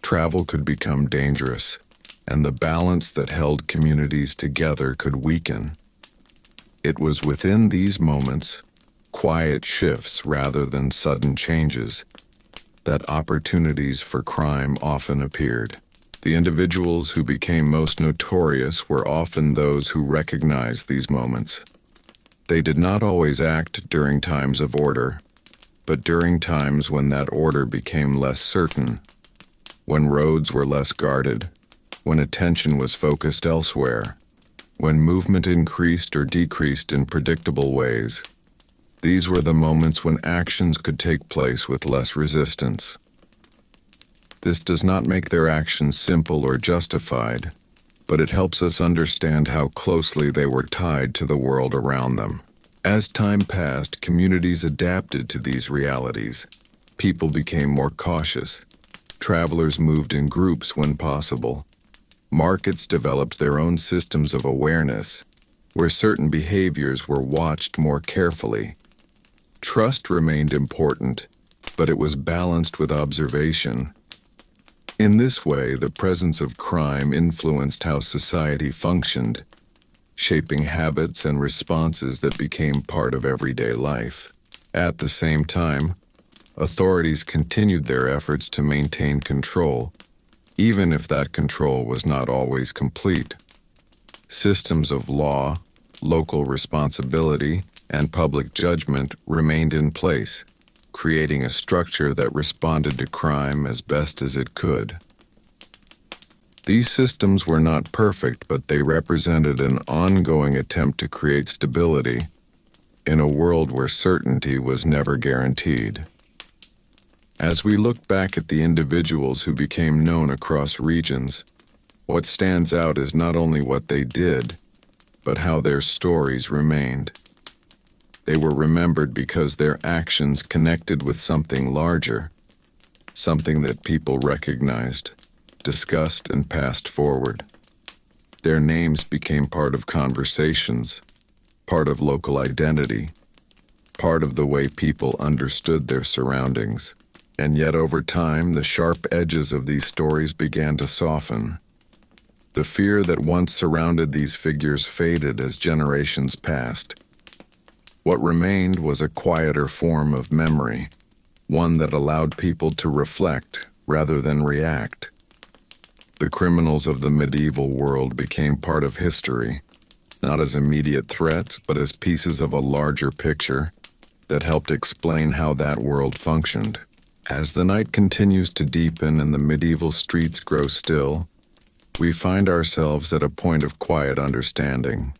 S1: travel could become dangerous, and the balance that held communities together could weaken. It was within these moments, quiet shifts rather than sudden changes, that opportunities for crime often appeared. The individuals who became most notorious were often those who recognized these moments. They did not always act during times of order, but during times when that order became less certain, when roads were less guarded, when attention was focused elsewhere, when movement increased or decreased in predictable ways. These were the moments when actions could take place with less resistance. This does not make their actions simple or justified, but it helps us understand how closely they were tied to the world around them. As time passed, communities adapted to these realities. People became more cautious. Travelers moved in groups when possible. Markets developed their own systems of awareness, where certain behaviors were watched more carefully. Trust remained important, but it was balanced with observation. In this way, the presence of crime influenced how society functioned, shaping habits and responses that became part of everyday life. At the same time, authorities continued their efforts to maintain control, even if that control was not always complete. Systems of law, local responsibility, and public judgment remained in place, creating a structure that responded to crime as best as it could. These systems were not perfect, but they represented an ongoing attempt to create stability in a world where certainty was never guaranteed. As we look back at the individuals who became known across regions, what stands out is not only what they did, but how their stories remained. They were remembered because their actions connected with something larger, something that people recognized, discussed, and passed forward. Their names became part of conversations, part of local identity, part of the way people understood their surroundings. And yet over time, the sharp edges of these stories began to soften. The fear that once surrounded these figures faded as generations passed. What remained was a quieter form of memory, one that allowed people to reflect rather than react. The criminals of the medieval world became part of history, not as immediate threats, but as pieces of a larger picture that helped explain how that world functioned. As the night continues to deepen and the medieval streets grow still, we find ourselves at a point of quiet understanding.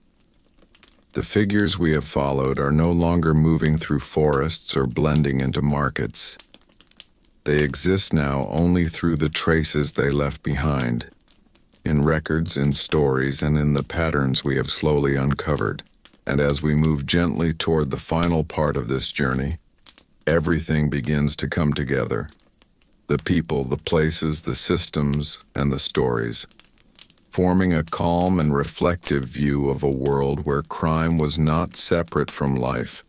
S1: The figures we have followed are no longer moving through forests or blending into markets. They exist now only through the traces they left behind, in records, in stories, and in the patterns we have slowly uncovered. And as we move gently toward the final part of this journey, everything begins to come together. The people, the places, the systems, and the stories, forming a calm and reflective view of a world where crime was not separate from life,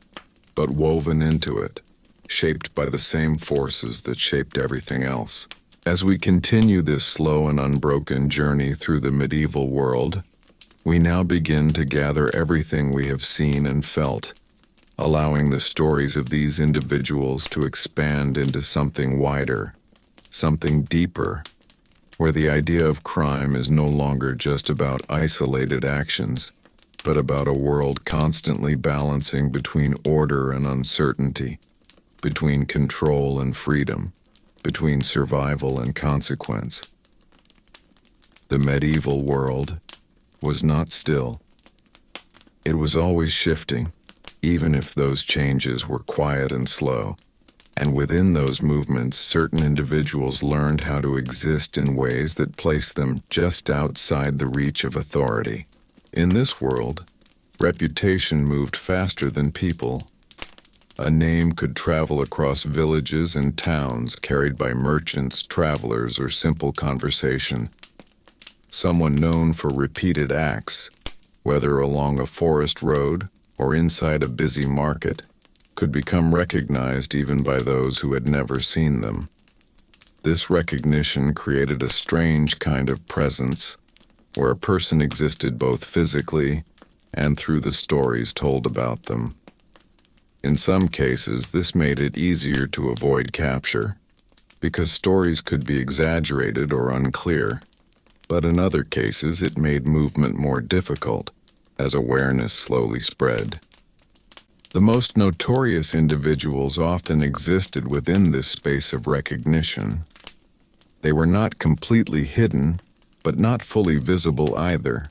S1: but woven into it, shaped by the same forces that shaped everything else. As we continue this slow and unbroken journey through the medieval world, we now begin to gather everything we have seen and felt, allowing the stories of these individuals to expand into something wider, something deeper, where the idea of crime is no longer just about isolated actions, but about a world constantly balancing between order and uncertainty, between control and freedom, between survival and consequence. The medieval world was not still. It was always shifting, even if those changes were quiet and slow. And within those movements, certain individuals learned how to exist in ways that placed them just outside the reach of authority. In this world, reputation moved faster than people. A name could travel across villages and towns carried by merchants, travelers, or simple conversation. Someone known for repeated acts, whether along a forest road or inside a busy market, could become recognized even by those who had never seen them. This recognition created a strange kind of presence, where a person existed both physically and through the stories told about them. In some cases, this made it easier to avoid capture, because stories could be exaggerated or unclear, but in other cases it made movement more difficult, as awareness slowly spread. The most notorious individuals often existed within this space of recognition. They were not completely hidden, but not fully visible either.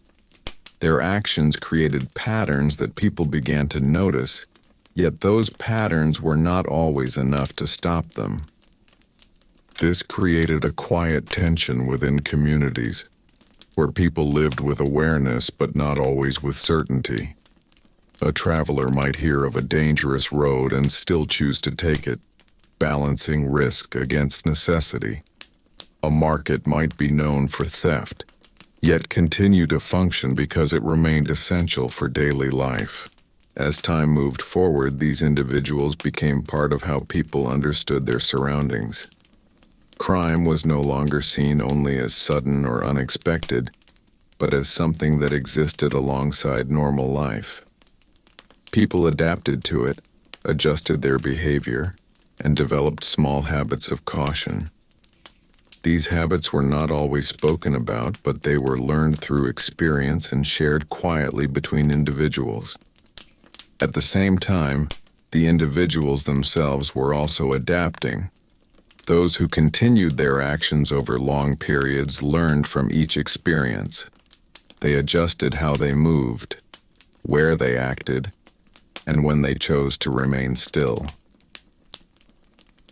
S1: Their actions created patterns that people began to notice, yet those patterns were not always enough to stop them. This created a quiet tension within communities, where people lived with awareness but not always with certainty. A traveler might hear of a dangerous road and still choose to take it, balancing risk against necessity. A market might be known for theft, yet continue to function because it remained essential for daily life. As time moved forward, these individuals became part of how people understood their surroundings. Crime was no longer seen only as sudden or unexpected, but as something that existed alongside normal life. People adapted to it, adjusted their behavior, and developed small habits of caution. These habits were not always spoken about, but they were learned through experience and shared quietly between individuals. At the same time, the individuals themselves were also adapting. Those who continued their actions over long periods learned from each experience. They adjusted how they moved, where they acted, and when they chose to remain still.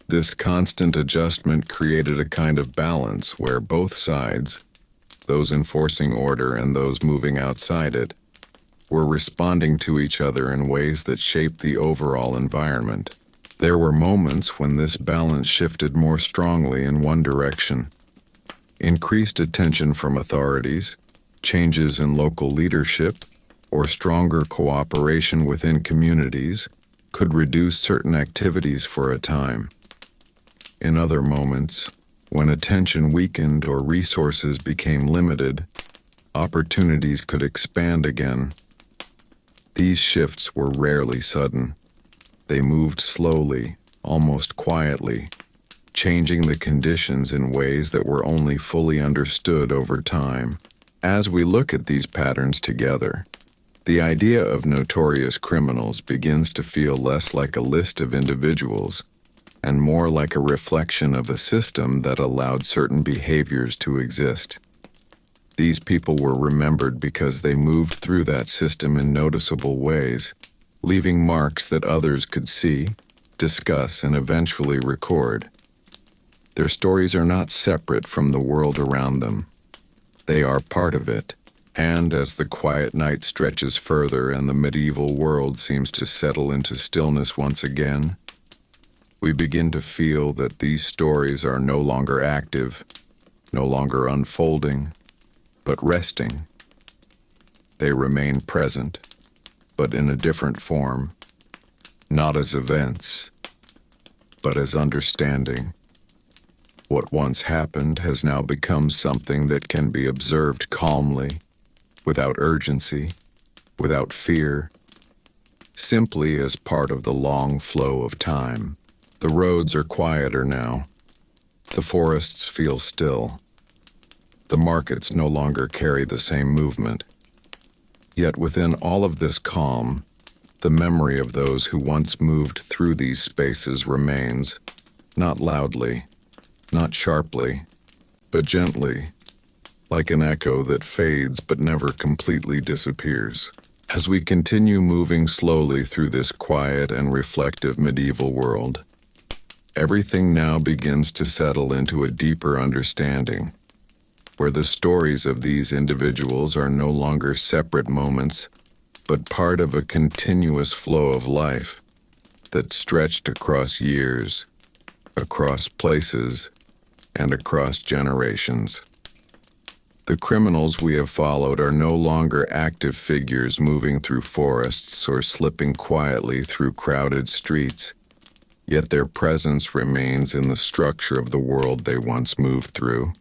S1: This constant adjustment created a kind of balance where both sides, those enforcing order and those moving outside it, were responding to each other in ways that shaped the overall environment. There were moments when this balance shifted more strongly in one direction. Increased attention from authorities, changes in local leadership, or stronger cooperation within communities could reduce certain activities for a time. In other moments, when attention weakened or resources became limited, opportunities could expand again. These shifts were rarely sudden. They moved slowly, almost quietly, changing the conditions in ways that were only fully understood over time. As we look at these patterns together, The idea of notorious criminals begins to feel less like a list of individuals and more like a reflection of a system that allowed certain behaviors to exist. These people were remembered because they moved through that system in noticeable ways, leaving marks that others could see, discuss, and eventually record. Their stories are not separate from the world around them. They are part of it, and as the quiet night stretches further and the medieval world seems to settle into stillness once again, we begin to feel that these stories are no longer active, no longer unfolding, but resting. They remain present, but in a different form, not as events, but as understanding. What once happened has now become something that can be observed calmly, without urgency, without fear, simply as part of the long flow of time. The roads are quieter now. The forests feel still. The markets no longer carry the same movement. Yet within all of this calm, the memory of those who once moved through these spaces remains, not loudly, not sharply, but gently, like an echo that fades but never completely disappears. As we continue moving slowly through this quiet and reflective medieval world, everything now begins to settle into a deeper understanding, where the stories of these individuals are no longer separate moments, but part of a continuous flow of life that stretched across years, across places, and across generations. The criminals we have followed are no longer active figures moving through forests or slipping quietly through crowded streets, yet their presence remains in the structure of the world they once moved through,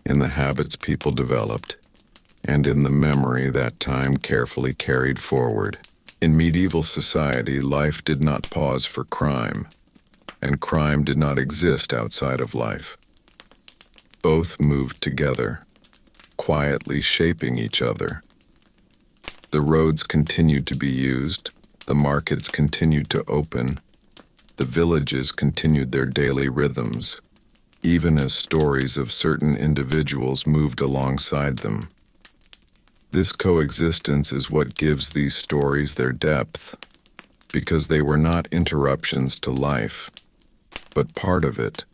S1: in the habits people developed, and in the memory that time carefully carried forward. In medieval society, life did not pause for crime, and crime did not exist outside of life. Both moved together, quietly shaping each other. The roads continued to be used, the markets continued to open, the villages continued their daily rhythms, even as stories of certain individuals moved alongside them. This coexistence is what gives these stories their depth, because they were not interruptions to life, but part of it,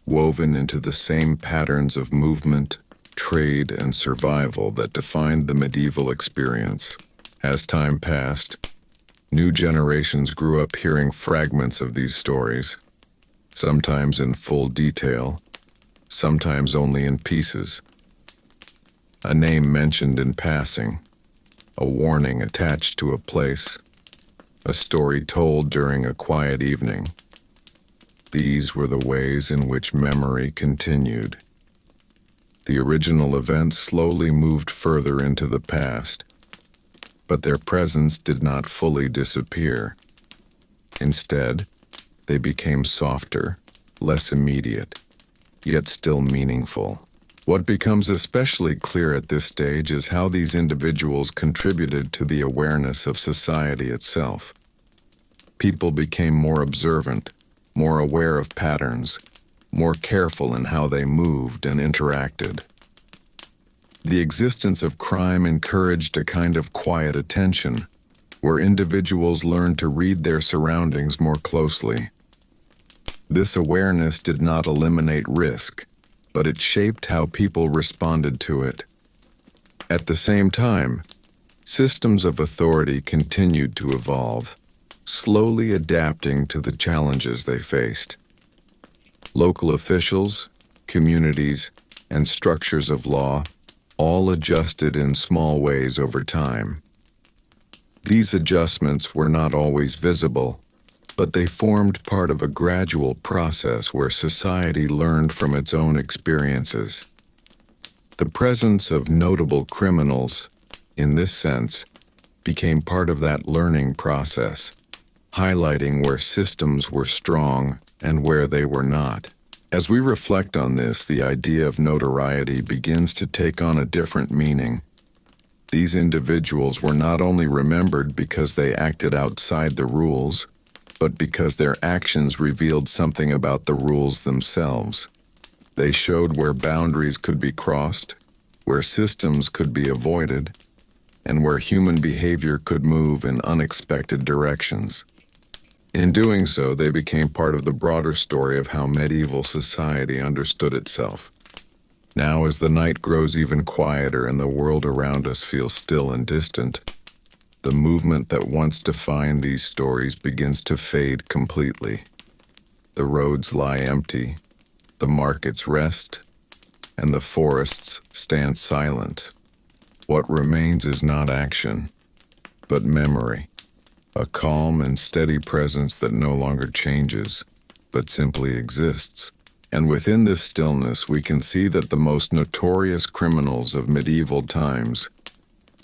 S1: woven into the same patterns of movement, trade, and survival that defined the medieval experience. As time passed, new generations grew up hearing fragments of these stories, sometimes in full detail, sometimes only in pieces. A name mentioned in passing, a warning attached to a place, a story told during a quiet evening. These were the ways in which memory continued. The original events slowly moved further into the past, but their presence did not fully disappear. Instead, they became softer, less immediate, yet still meaningful. What becomes especially clear at this stage is how these individuals contributed to the awareness of society itself. People became more observant, more aware of patterns, more careful in how they moved and interacted. The existence of crime encouraged a kind of quiet attention, where individuals learned to read their surroundings more closely. This awareness did not eliminate risk, but it shaped how people responded to it. At the same time, systems of authority continued to evolve, slowly adapting to the challenges they faced. Local officials, communities, and structures of law all adjusted in small ways over time. These adjustments were not always visible, but they formed part of a gradual process where society learned from its own experiences. The presence of notable criminals, in this sense, became part of that learning process, highlighting where systems were strong and where they were not. As we reflect on this, the idea of notoriety begins to take on a different meaning. These individuals were not only remembered because they acted outside the rules, but because their actions revealed something about the rules themselves. They showed where boundaries could be crossed, where systems could be avoided, and where human behavior could move in unexpected directions. In doing so, they became part of the broader story of how medieval society understood itself. Now, as the night grows even quieter and the world around us feels still and distant, the movement that once defined these stories begins to fade completely. The roads lie empty, the markets rest, and the forests stand silent. What remains is not action, but memory, a calm and steady presence that no longer changes, but simply exists. And within this stillness, we can see that the most notorious criminals of medieval times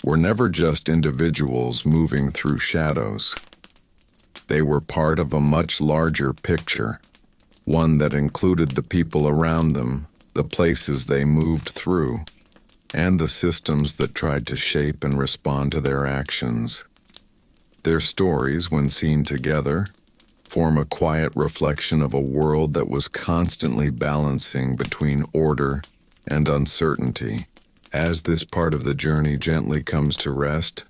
S1: were never just individuals moving through shadows. They were part of a much larger picture, one that included the people around them, the places they moved through, and the systems that tried to shape and respond to their actions. Their stories, when seen together, form a quiet reflection of a world that was constantly balancing between order and uncertainty. As this part of the journey gently comes to rest,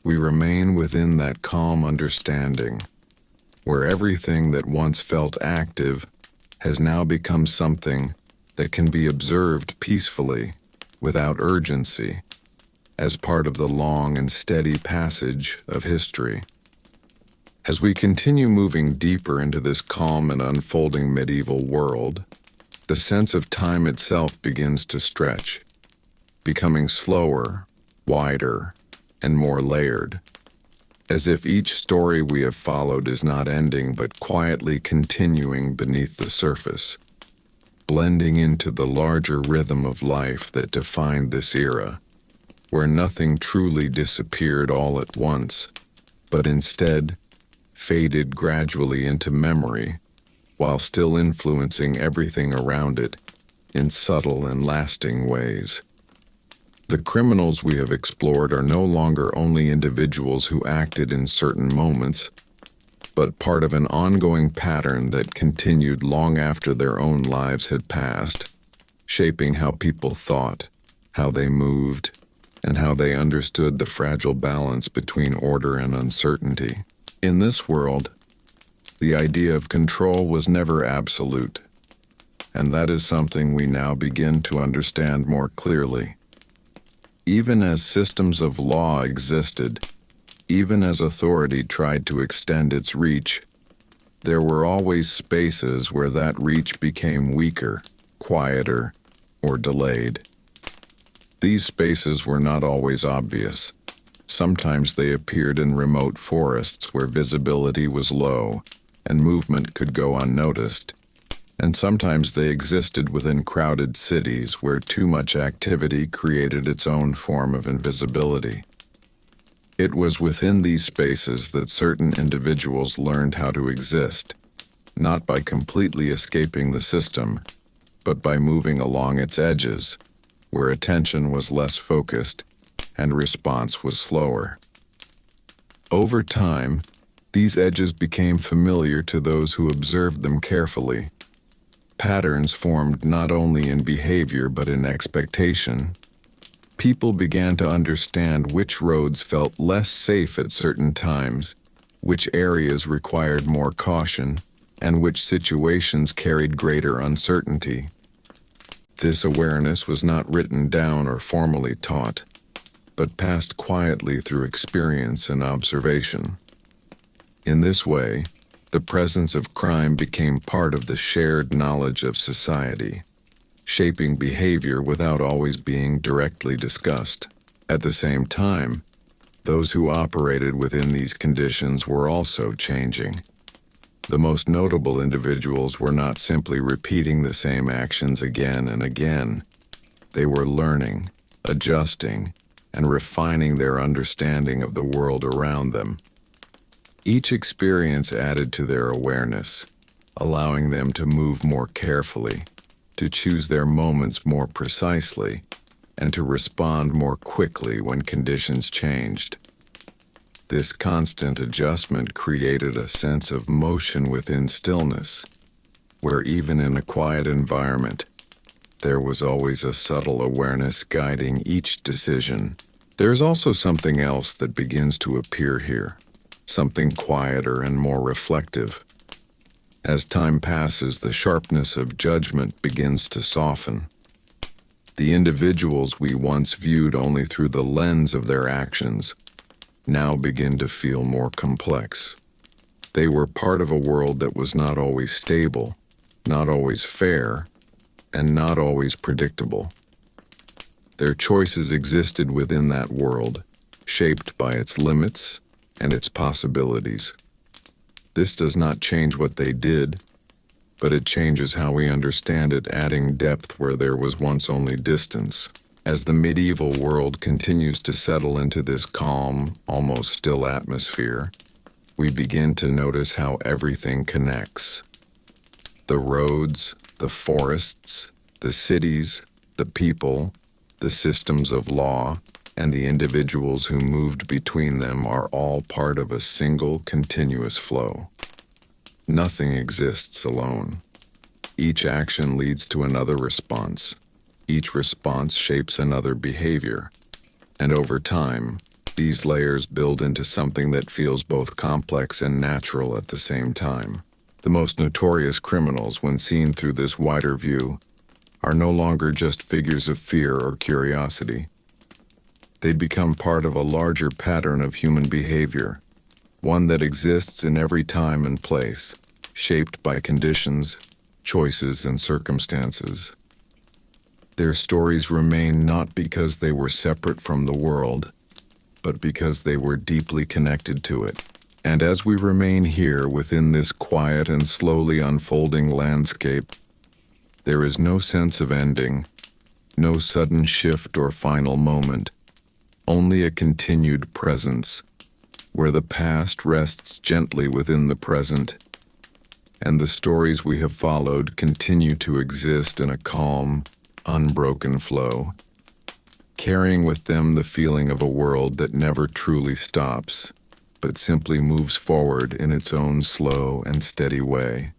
S1: we remain within that calm understanding, where everything that once felt active has now become something that can be observed peacefully, without urgency, as part of the long and steady passage of history. As we continue moving deeper into this calm and unfolding medieval world, the sense of time itself begins to stretch, becoming slower, wider, and more layered, as if each story we have followed is not ending but quietly continuing beneath the surface, blending into the larger rhythm of life that defined this era, where nothing truly disappeared all at once, but instead faded gradually into memory, while still influencing everything around it in subtle and lasting ways. The criminals we have explored are no longer only individuals who acted in certain moments, but part of an ongoing pattern that continued long after their own lives had passed, shaping how people thought, how they moved, and how they understood the fragile balance between order and uncertainty. In this world, the idea of control was never absolute, and that is something we now begin to understand more clearly. Even as systems of law existed, even as authority tried to extend its reach, there were always spaces where that reach became weaker, quieter, or delayed. These spaces were not always obvious. Sometimes they appeared in remote forests where visibility was low and movement could go unnoticed, and sometimes they existed within crowded cities where too much activity created its own form of invisibility. It was within these spaces that certain individuals learned how to exist, not by completely escaping the system, but by moving along its edges, where attention was less focused and response was slower. Over time, these edges became familiar to those who observed them carefully. Patterns formed not only in behavior but in expectation. People began to understand which roads felt less safe at certain times, which areas required more caution, and which situations carried greater uncertainty. This awareness was not written down or formally taught, but passed quietly through experience and observation. In this way, the presence of crime became part of the shared knowledge of society, shaping behavior without always being directly discussed. At the same time, those who operated within these conditions were also changing. The most notable individuals were not simply repeating the same actions again and again. They were learning, adjusting, and refining their understanding of the world around them. Each experience added to their awareness, allowing them to move more carefully, to choose their moments more precisely, and to respond more quickly when conditions changed. This constant adjustment created a sense of motion within stillness, where even in a quiet environment, there was always a subtle awareness guiding each decision. There's also something else that begins to appear here, something quieter and more reflective. As time passes, the sharpness of judgment begins to soften. The individuals we once viewed only through the lens of their actions now begin to feel more complex. They were part of a world that was not always stable, not always fair, and not always predictable. Their choices existed within that world, shaped by its limits and its possibilities. This does not change what they did, but it changes how we understand it, adding depth where there was once only distance. As the medieval world continues to settle into this calm, almost still atmosphere, we begin to notice how everything connects. The roads, the forests, the cities, the people, the systems of law, and the individuals who moved between them are all part of a single continuous flow. Nothing exists alone. Each action leads to another response. Each response shapes another behavior. And over time, these layers build into something that feels both complex and natural at the same time. The most notorious criminals, when seen through this wider view, are no longer just figures of fear or curiosity. They become part of a larger pattern of human behavior, one that exists in every time and place, shaped by conditions, choices, and circumstances. Their stories remain not because they were separate from the world, but because they were deeply connected to it. And as we remain here within this quiet and slowly unfolding landscape, there is no sense of ending, no sudden shift or final moment, only a continued presence, where the past rests gently within the present, and the stories we have followed continue to exist in a calm, unbroken flow, carrying with them the feeling of a world that never truly stops, but simply moves forward in its own slow and steady way.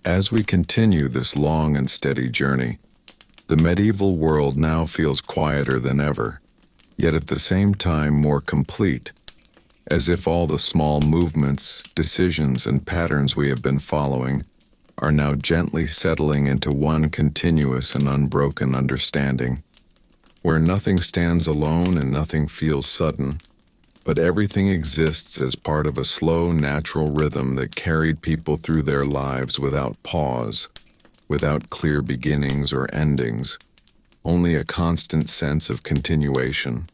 S1: As we continue this long and steady journey, the medieval world now feels quieter than ever, yet at the same time more complete, as if all the small movements, decisions, and patterns we have been following are now gently settling into one continuous and unbroken understanding, where nothing stands alone and nothing feels sudden, but everything exists as part of a slow, natural rhythm that carried people through their lives without pause, without clear beginnings or endings, only a constant sense of continuation.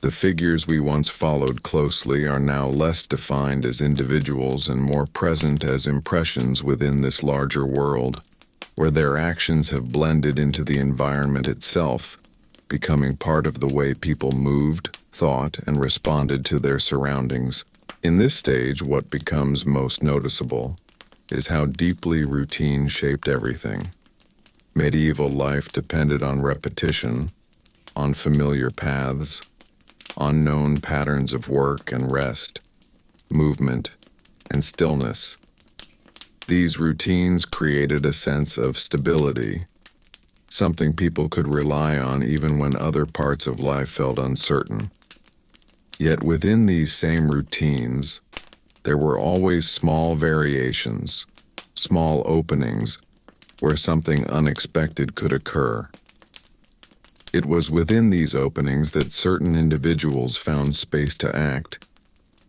S1: The figures we once followed closely are now less defined as individuals and more present as impressions within this larger world, where their actions have blended into the environment itself, becoming part of the way people moved, thought, and responded to their surroundings. In this stage, what becomes most noticeable is how deeply routine shaped everything. Medieval life depended on repetition, on familiar paths, on known patterns of work and rest, movement, and stillness. These routines created a sense of stability, something people could rely on even when other parts of life felt uncertain. Yet within these same routines, there were always small variations, small openings, where something unexpected could occur. It was within these openings that certain individuals found space to act,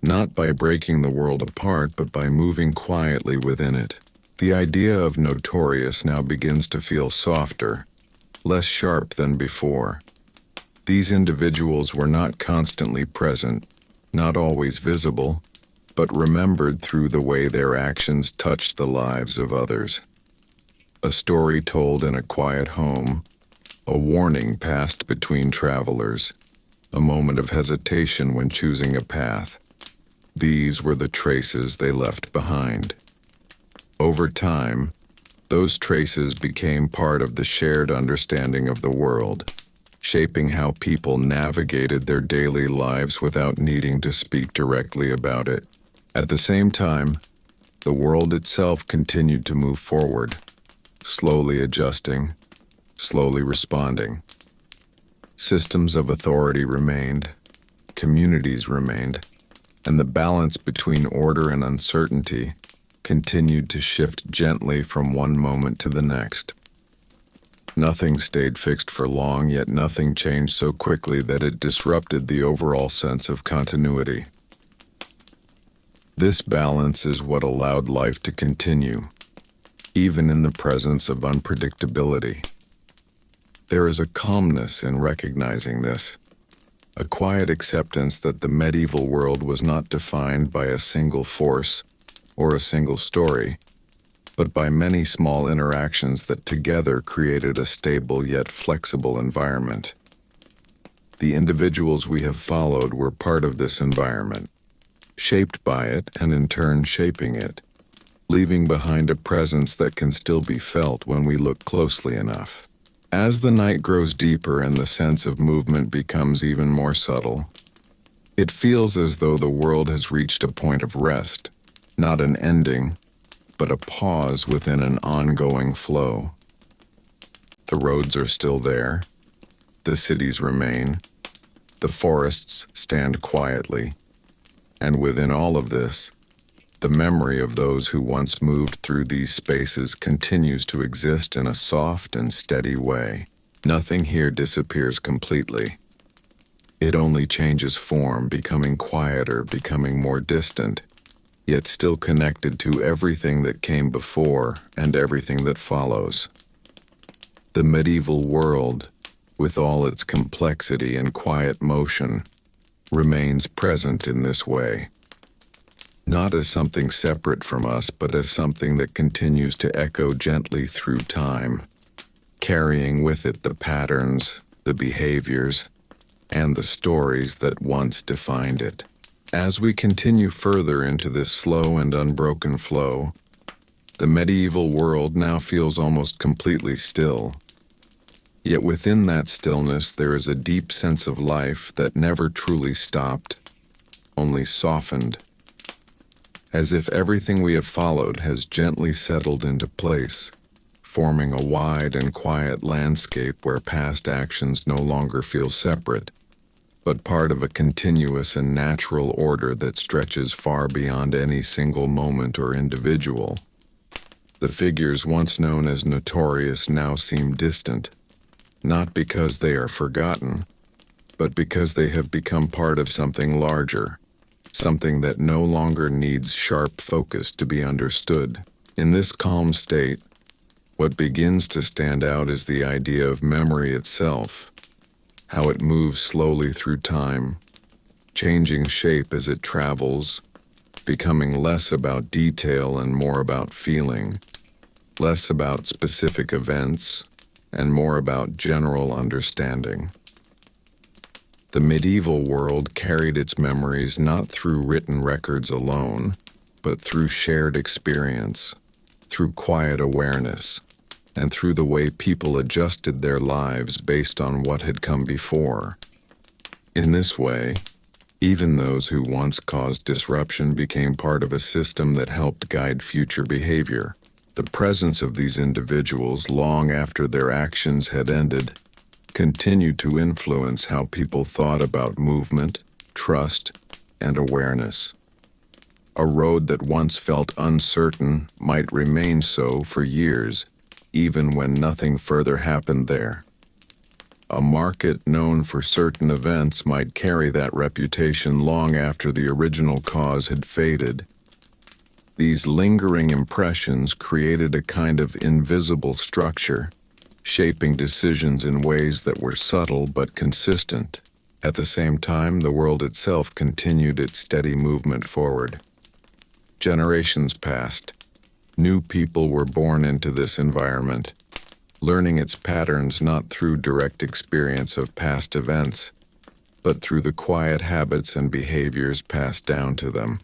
S1: not by breaking the world apart, but by moving quietly within it. The idea of Notorious now begins to feel softer, less sharp than before. These individuals were not constantly present, not always visible, but remembered through the way their actions touched the lives of others. A story told in a quiet home, a warning passed between travelers, a moment of hesitation when choosing a path. These were the traces they left behind. Over time, those traces became part of the shared understanding of the world, shaping how people navigated their daily lives without needing to speak directly about it. At the same time, the world itself continued to move forward, slowly adjusting, slowly responding. Systems of authority remained, communities remained, and the balance between order and uncertainty continued to shift gently from one moment to the next. Nothing stayed fixed for long, yet nothing changed so quickly that it disrupted the overall sense of continuity. This balance is what allowed life to continue, even in the presence of unpredictability. There is a calmness in recognizing this, a quiet acceptance that the medieval world was not defined by a single force or a single story, but by many small interactions that together created a stable yet flexible environment. The individuals we have followed were part of this environment, shaped by it and in turn shaping it, leaving behind a presence that can still be felt when we look closely enough. As the night grows deeper and the sense of movement becomes even more subtle, it feels as though the world has reached a point of rest, not an ending, but a pause within an ongoing flow. The roads are still there, the cities remain, the forests stand quietly, and within all of this, the memory of those who once moved through these spaces continues to exist in a soft and steady way. Nothing here disappears completely. It only changes form, becoming quieter, becoming more distant, yet still connected to everything that came before and everything that follows. The medieval world, with all its complexity and quiet motion, remains present in this way. Not as something separate from us, but as something that continues to echo gently through time, carrying with it the patterns, the behaviors, and the stories that once defined it. As we continue further into this slow and unbroken flow, the medieval world now feels almost completely still. Yet within that stillness there is a deep sense of life that never truly stopped, only softened, as if everything we have followed has gently settled into place, forming a wide and quiet landscape where past actions no longer feel separate, but part of a continuous and natural order that stretches far beyond any single moment or individual. The figures once known as Notorious now seem distant, not because they are forgotten, but because they have become part of something larger, something that no longer needs sharp focus to be understood. In this calm state, what begins to stand out is the idea of memory itself, how it moves slowly through time, changing shape as it travels, becoming less about detail and more about feeling, less about specific events, and more about general understanding. The medieval world carried its memories not through written records alone, but through shared experience, through quiet awareness, and through the way people adjusted their lives based on what had come before. In this way, even those who once caused disruption became part of a system that helped guide future behavior. The presence of these individuals long after their actions had ended continued to influence how people thought about movement, trust, and awareness. A road that once felt uncertain might remain so for years, even when nothing further happened there. A market known for certain events might carry that reputation long after the original cause had faded. These lingering impressions created a kind of invisible structure, shaping decisions in ways that were subtle but consistent. At the same time, the world itself continued its steady movement forward. Generations passed. New people were born into this environment, learning its patterns not through direct experience of past events, but through the quiet habits and behaviors passed down to them.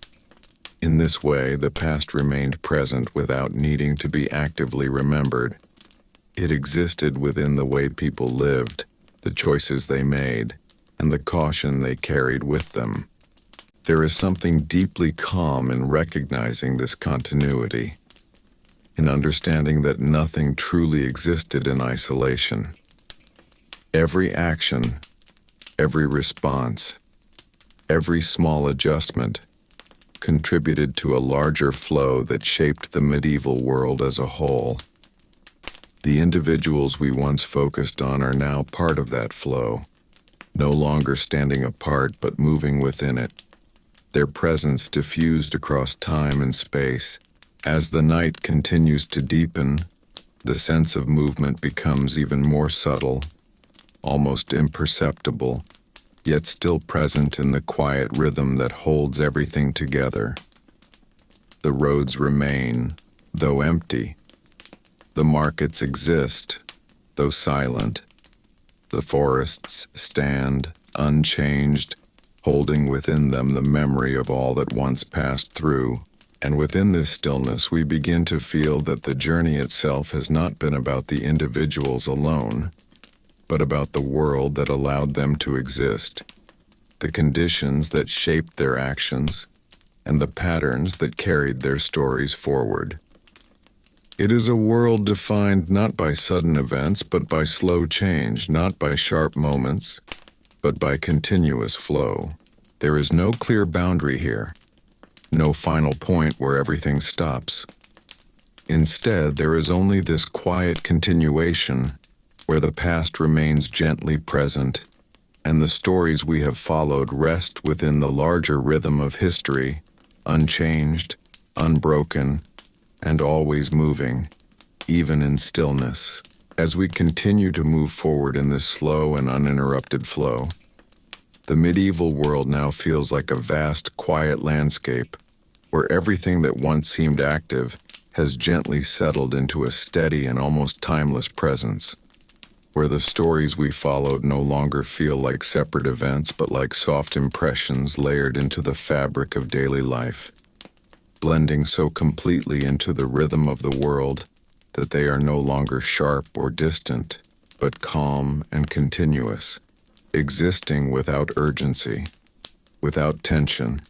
S1: In this way, the past remained present without needing to be actively remembered. It existed within the way people lived, the choices they made, and the caution they carried with them. There is something deeply calm in recognizing this continuity, in understanding that nothing truly existed in isolation. Every action, every response, every small adjustment contributed to a larger flow that shaped the medieval world as a whole. The individuals we once focused on are now part of that flow, no longer standing apart but moving within it, their presence diffused across time and space. As the night continues to deepen, the sense of movement becomes even more subtle, almost imperceptible, yet still present in the quiet rhythm that holds everything together. The roads remain, though empty. The markets exist, though silent. The forests stand, unchanged, holding within them the memory of all that once passed through. And within this stillness we begin to feel that the journey itself has not been about the individuals alone, but about the world that allowed them to exist, the conditions that shaped their actions, and the patterns that carried their stories forward. It is a world defined not by sudden events, but by slow change, not by sharp moments, but by continuous flow. There is no clear boundary here, no final point where everything stops. Instead, there is only this quiet continuation where the past remains gently present, and the stories we have followed rest within the larger rhythm of history, unchanged, unbroken, and always moving, even in stillness. As we continue to move forward in this slow and uninterrupted flow, the medieval world now feels like a vast, quiet landscape where everything that once seemed active has gently settled into a steady and almost timeless presence, where the stories we followed no longer feel like separate events but like soft impressions layered into the fabric of daily life, blending so completely into the rhythm of the world that they are no longer sharp or distant, but calm and continuous, existing without urgency, without tension,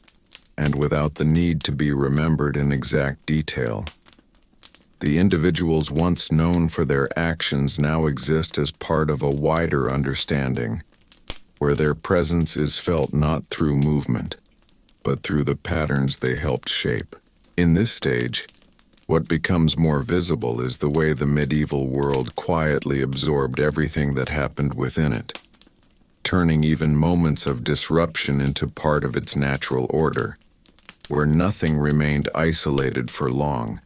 S1: and without the need to be remembered in exact detail. The individuals once known for their actions now exist as part of a wider understanding, where their presence is felt not through movement, but through the patterns they helped shape. In this stage, what becomes more visible is the way the medieval world quietly absorbed everything that happened within it, turning even moments of disruption into part of its natural order, where nothing remained isolated for long,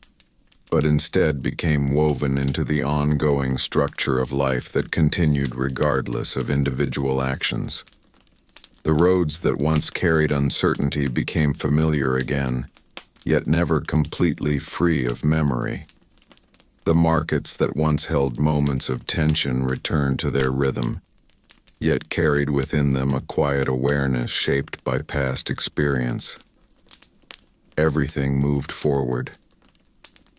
S1: but instead became woven into the ongoing structure of life that continued regardless of individual actions. The roads that once carried uncertainty became familiar again, yet never completely free of memory. The markets that once held moments of tension returned to their rhythm, yet carried within them a quiet awareness shaped by past experience. Everything moved forward,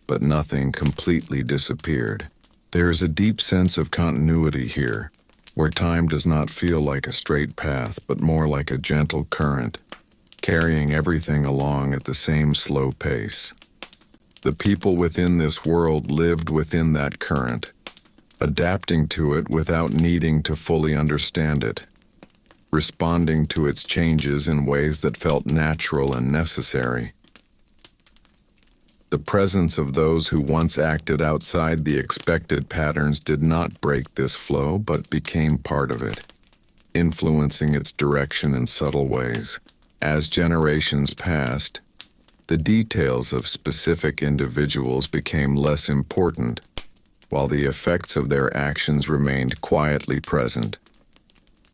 S1: but nothing completely disappeared. There is a deep sense of continuity here, where time does not feel like a straight path, but more like a gentle current, carrying everything along at the same slow pace. The people within this world lived within that current, adapting to it without needing to fully understand it, responding to its changes in ways that felt natural and necessary. The presence of those who once acted outside the expected patterns did not break this flow, but became part of it, influencing its direction in subtle ways. As generations passed, the details of specific individuals became less important, while the effects of their actions remained quietly present.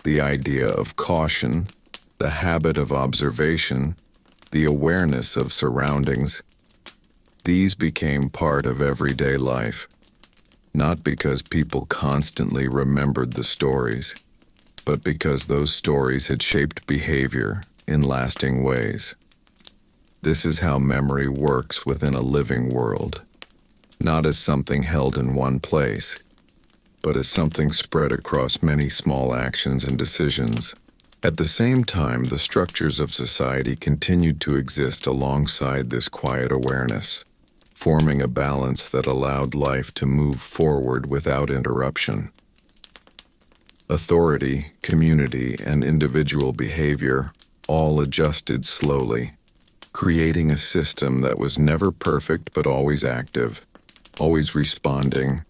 S1: The idea of caution, the habit of observation, the awareness of surroundings, these became part of everyday life, not because people constantly remembered the stories, but because those stories had shaped behavior in lasting ways. This is how memory works within a living world, not as something held in one place, but as something spread across many small actions and decisions. At the same time, the structures of society continued to exist alongside this quiet awareness, forming a balance that allowed life to move forward without interruption. Authority, community, and individual behavior all adjusted slowly, creating a system that was never perfect but always active, always responding,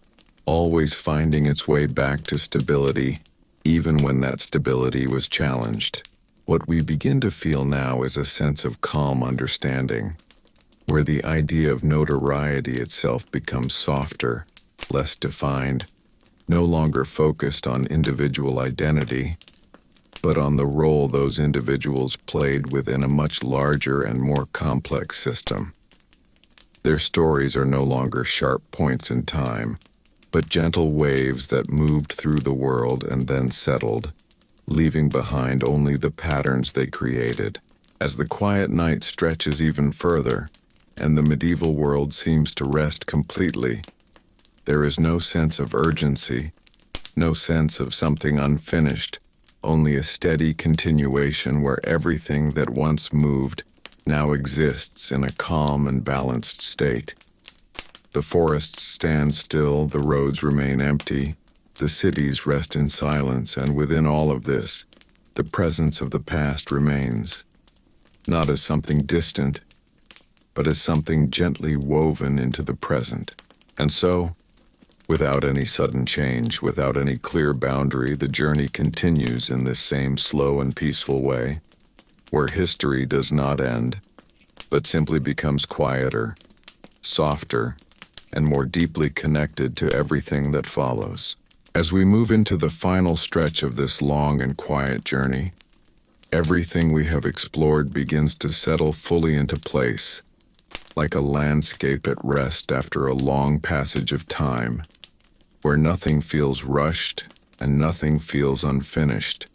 S1: always finding its way back to stability, even when that stability was challenged. What we begin to feel now is a sense of calm understanding, where the idea of notoriety itself becomes softer, less defined, no longer focused on individual identity, but on the role those individuals played within a much larger and more complex system. Their stories are no longer sharp points in time, but gentle waves that moved through the world and then settled, leaving behind only the patterns they created. As the quiet night stretches even further, and the medieval world seems to rest completely, there is no sense of urgency, no sense of something unfinished, only a steady continuation where everything that once moved now exists in a calm and balanced state. The forests stand still, the roads remain empty, the cities rest in silence, and within all of this, the presence of the past remains, not as something distant, but as something gently woven into the present. And so, without any sudden change, without any clear boundary, the journey continues in this same slow and peaceful way, where history does not end, but simply becomes quieter, softer, and more deeply connected to everything that follows. As we move into the final stretch of this long and quiet journey, everything we have explored begins to settle fully into place, like a landscape at rest after a long passage of time, where nothing feels rushed and nothing feels unfinished,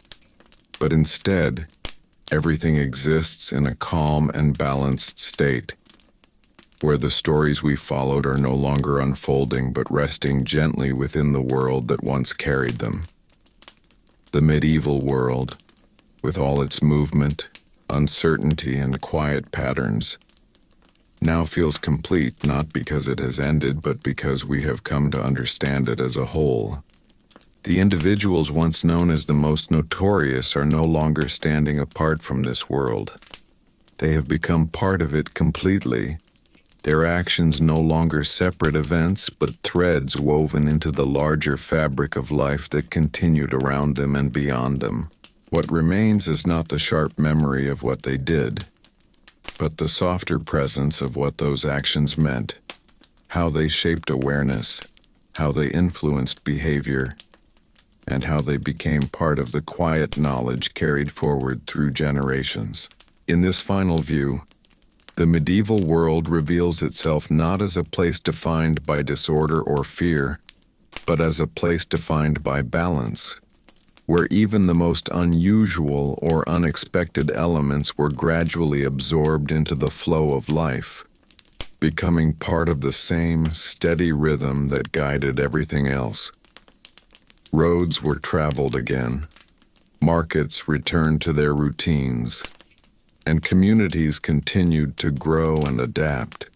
S1: but instead, everything exists in a calm and balanced state, where the stories we followed are no longer unfolding but resting gently within the world that once carried them. The medieval world, with all its movement, uncertainty, and quiet patterns, now feels complete not because it has ended but because we have come to understand it as a whole. The individuals once known as the most notorious are no longer standing apart from this world. They have become part of it completely, their actions no longer separate events but threads woven into the larger fabric of life that continued around them and beyond them. What remains is not the sharp memory of what they did, but the softer presence of what those actions meant, how they shaped awareness, how they influenced behavior, and how they became part of the quiet knowledge carried forward through generations. In this final view, the medieval world reveals itself not as a place defined by disorder or fear, but as a place defined by balance, where even the most unusual or unexpected elements were gradually absorbed into the flow of life, becoming part of the same steady rhythm that guided everything else. Roads were traveled again, markets returned to their routines, and communities continued to grow and adapt,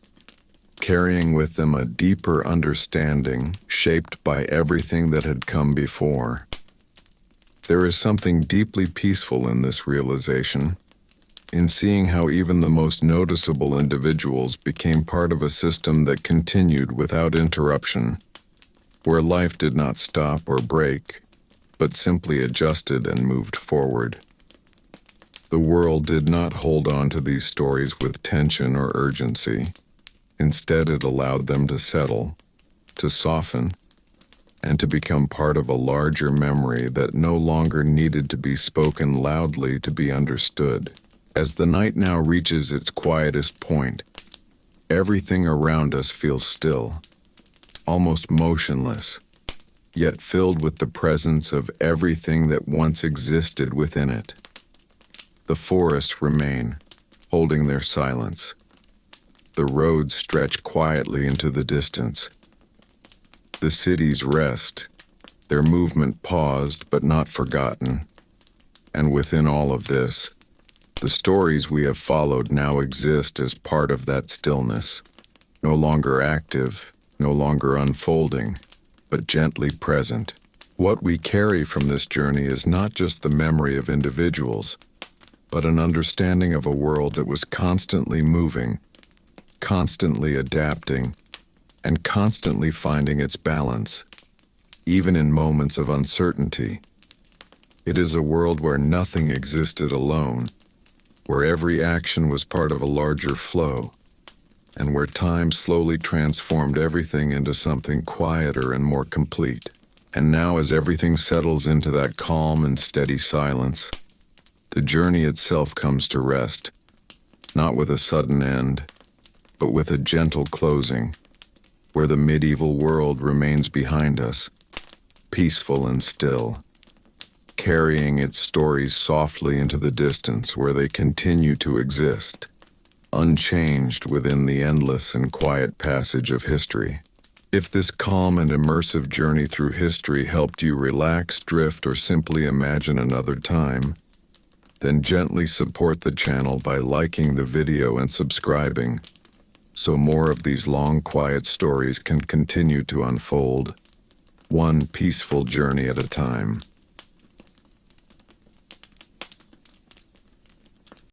S1: carrying with them a deeper understanding shaped by everything that had come before. There is something deeply peaceful in this realization, in seeing how even the most noticeable individuals became part of a system that continued without interruption, where life did not stop or break, but simply adjusted and moved forward. The world did not hold on to these stories with tension or urgency. Instead, it allowed them to settle, to soften, and to become part of a larger memory that no longer needed to be spoken loudly to be understood. As the night now reaches its quietest point, everything around us feels still, almost motionless, yet filled with the presence of everything that once existed within it. The forests remain, holding their silence. The roads stretch quietly into the distance. The cities rest, their movement paused but not forgotten. And within all of this, the stories we have followed now exist as part of that stillness, no longer active, no longer unfolding, but gently present. What we carry from this journey is not just the memory of individuals, but an understanding of a world that was constantly moving, constantly adapting, and constantly finding its balance, even in moments of uncertainty. It is a world where nothing existed alone, where every action was part of a larger flow, and where time slowly transformed everything into something quieter and more complete. And now, as everything settles into that calm and steady silence, the journey itself comes to rest, not with a sudden end, but with a gentle closing, where the medieval world remains behind us, peaceful and still, carrying its stories softly into the distance where they continue to exist, unchanged within the endless and quiet passage of history. If this calm and immersive journey through history helped you relax, drift, or simply imagine another time, then gently support the channel by liking the video and subscribing, so more of these long, quiet stories can continue to unfold, one peaceful journey at a time.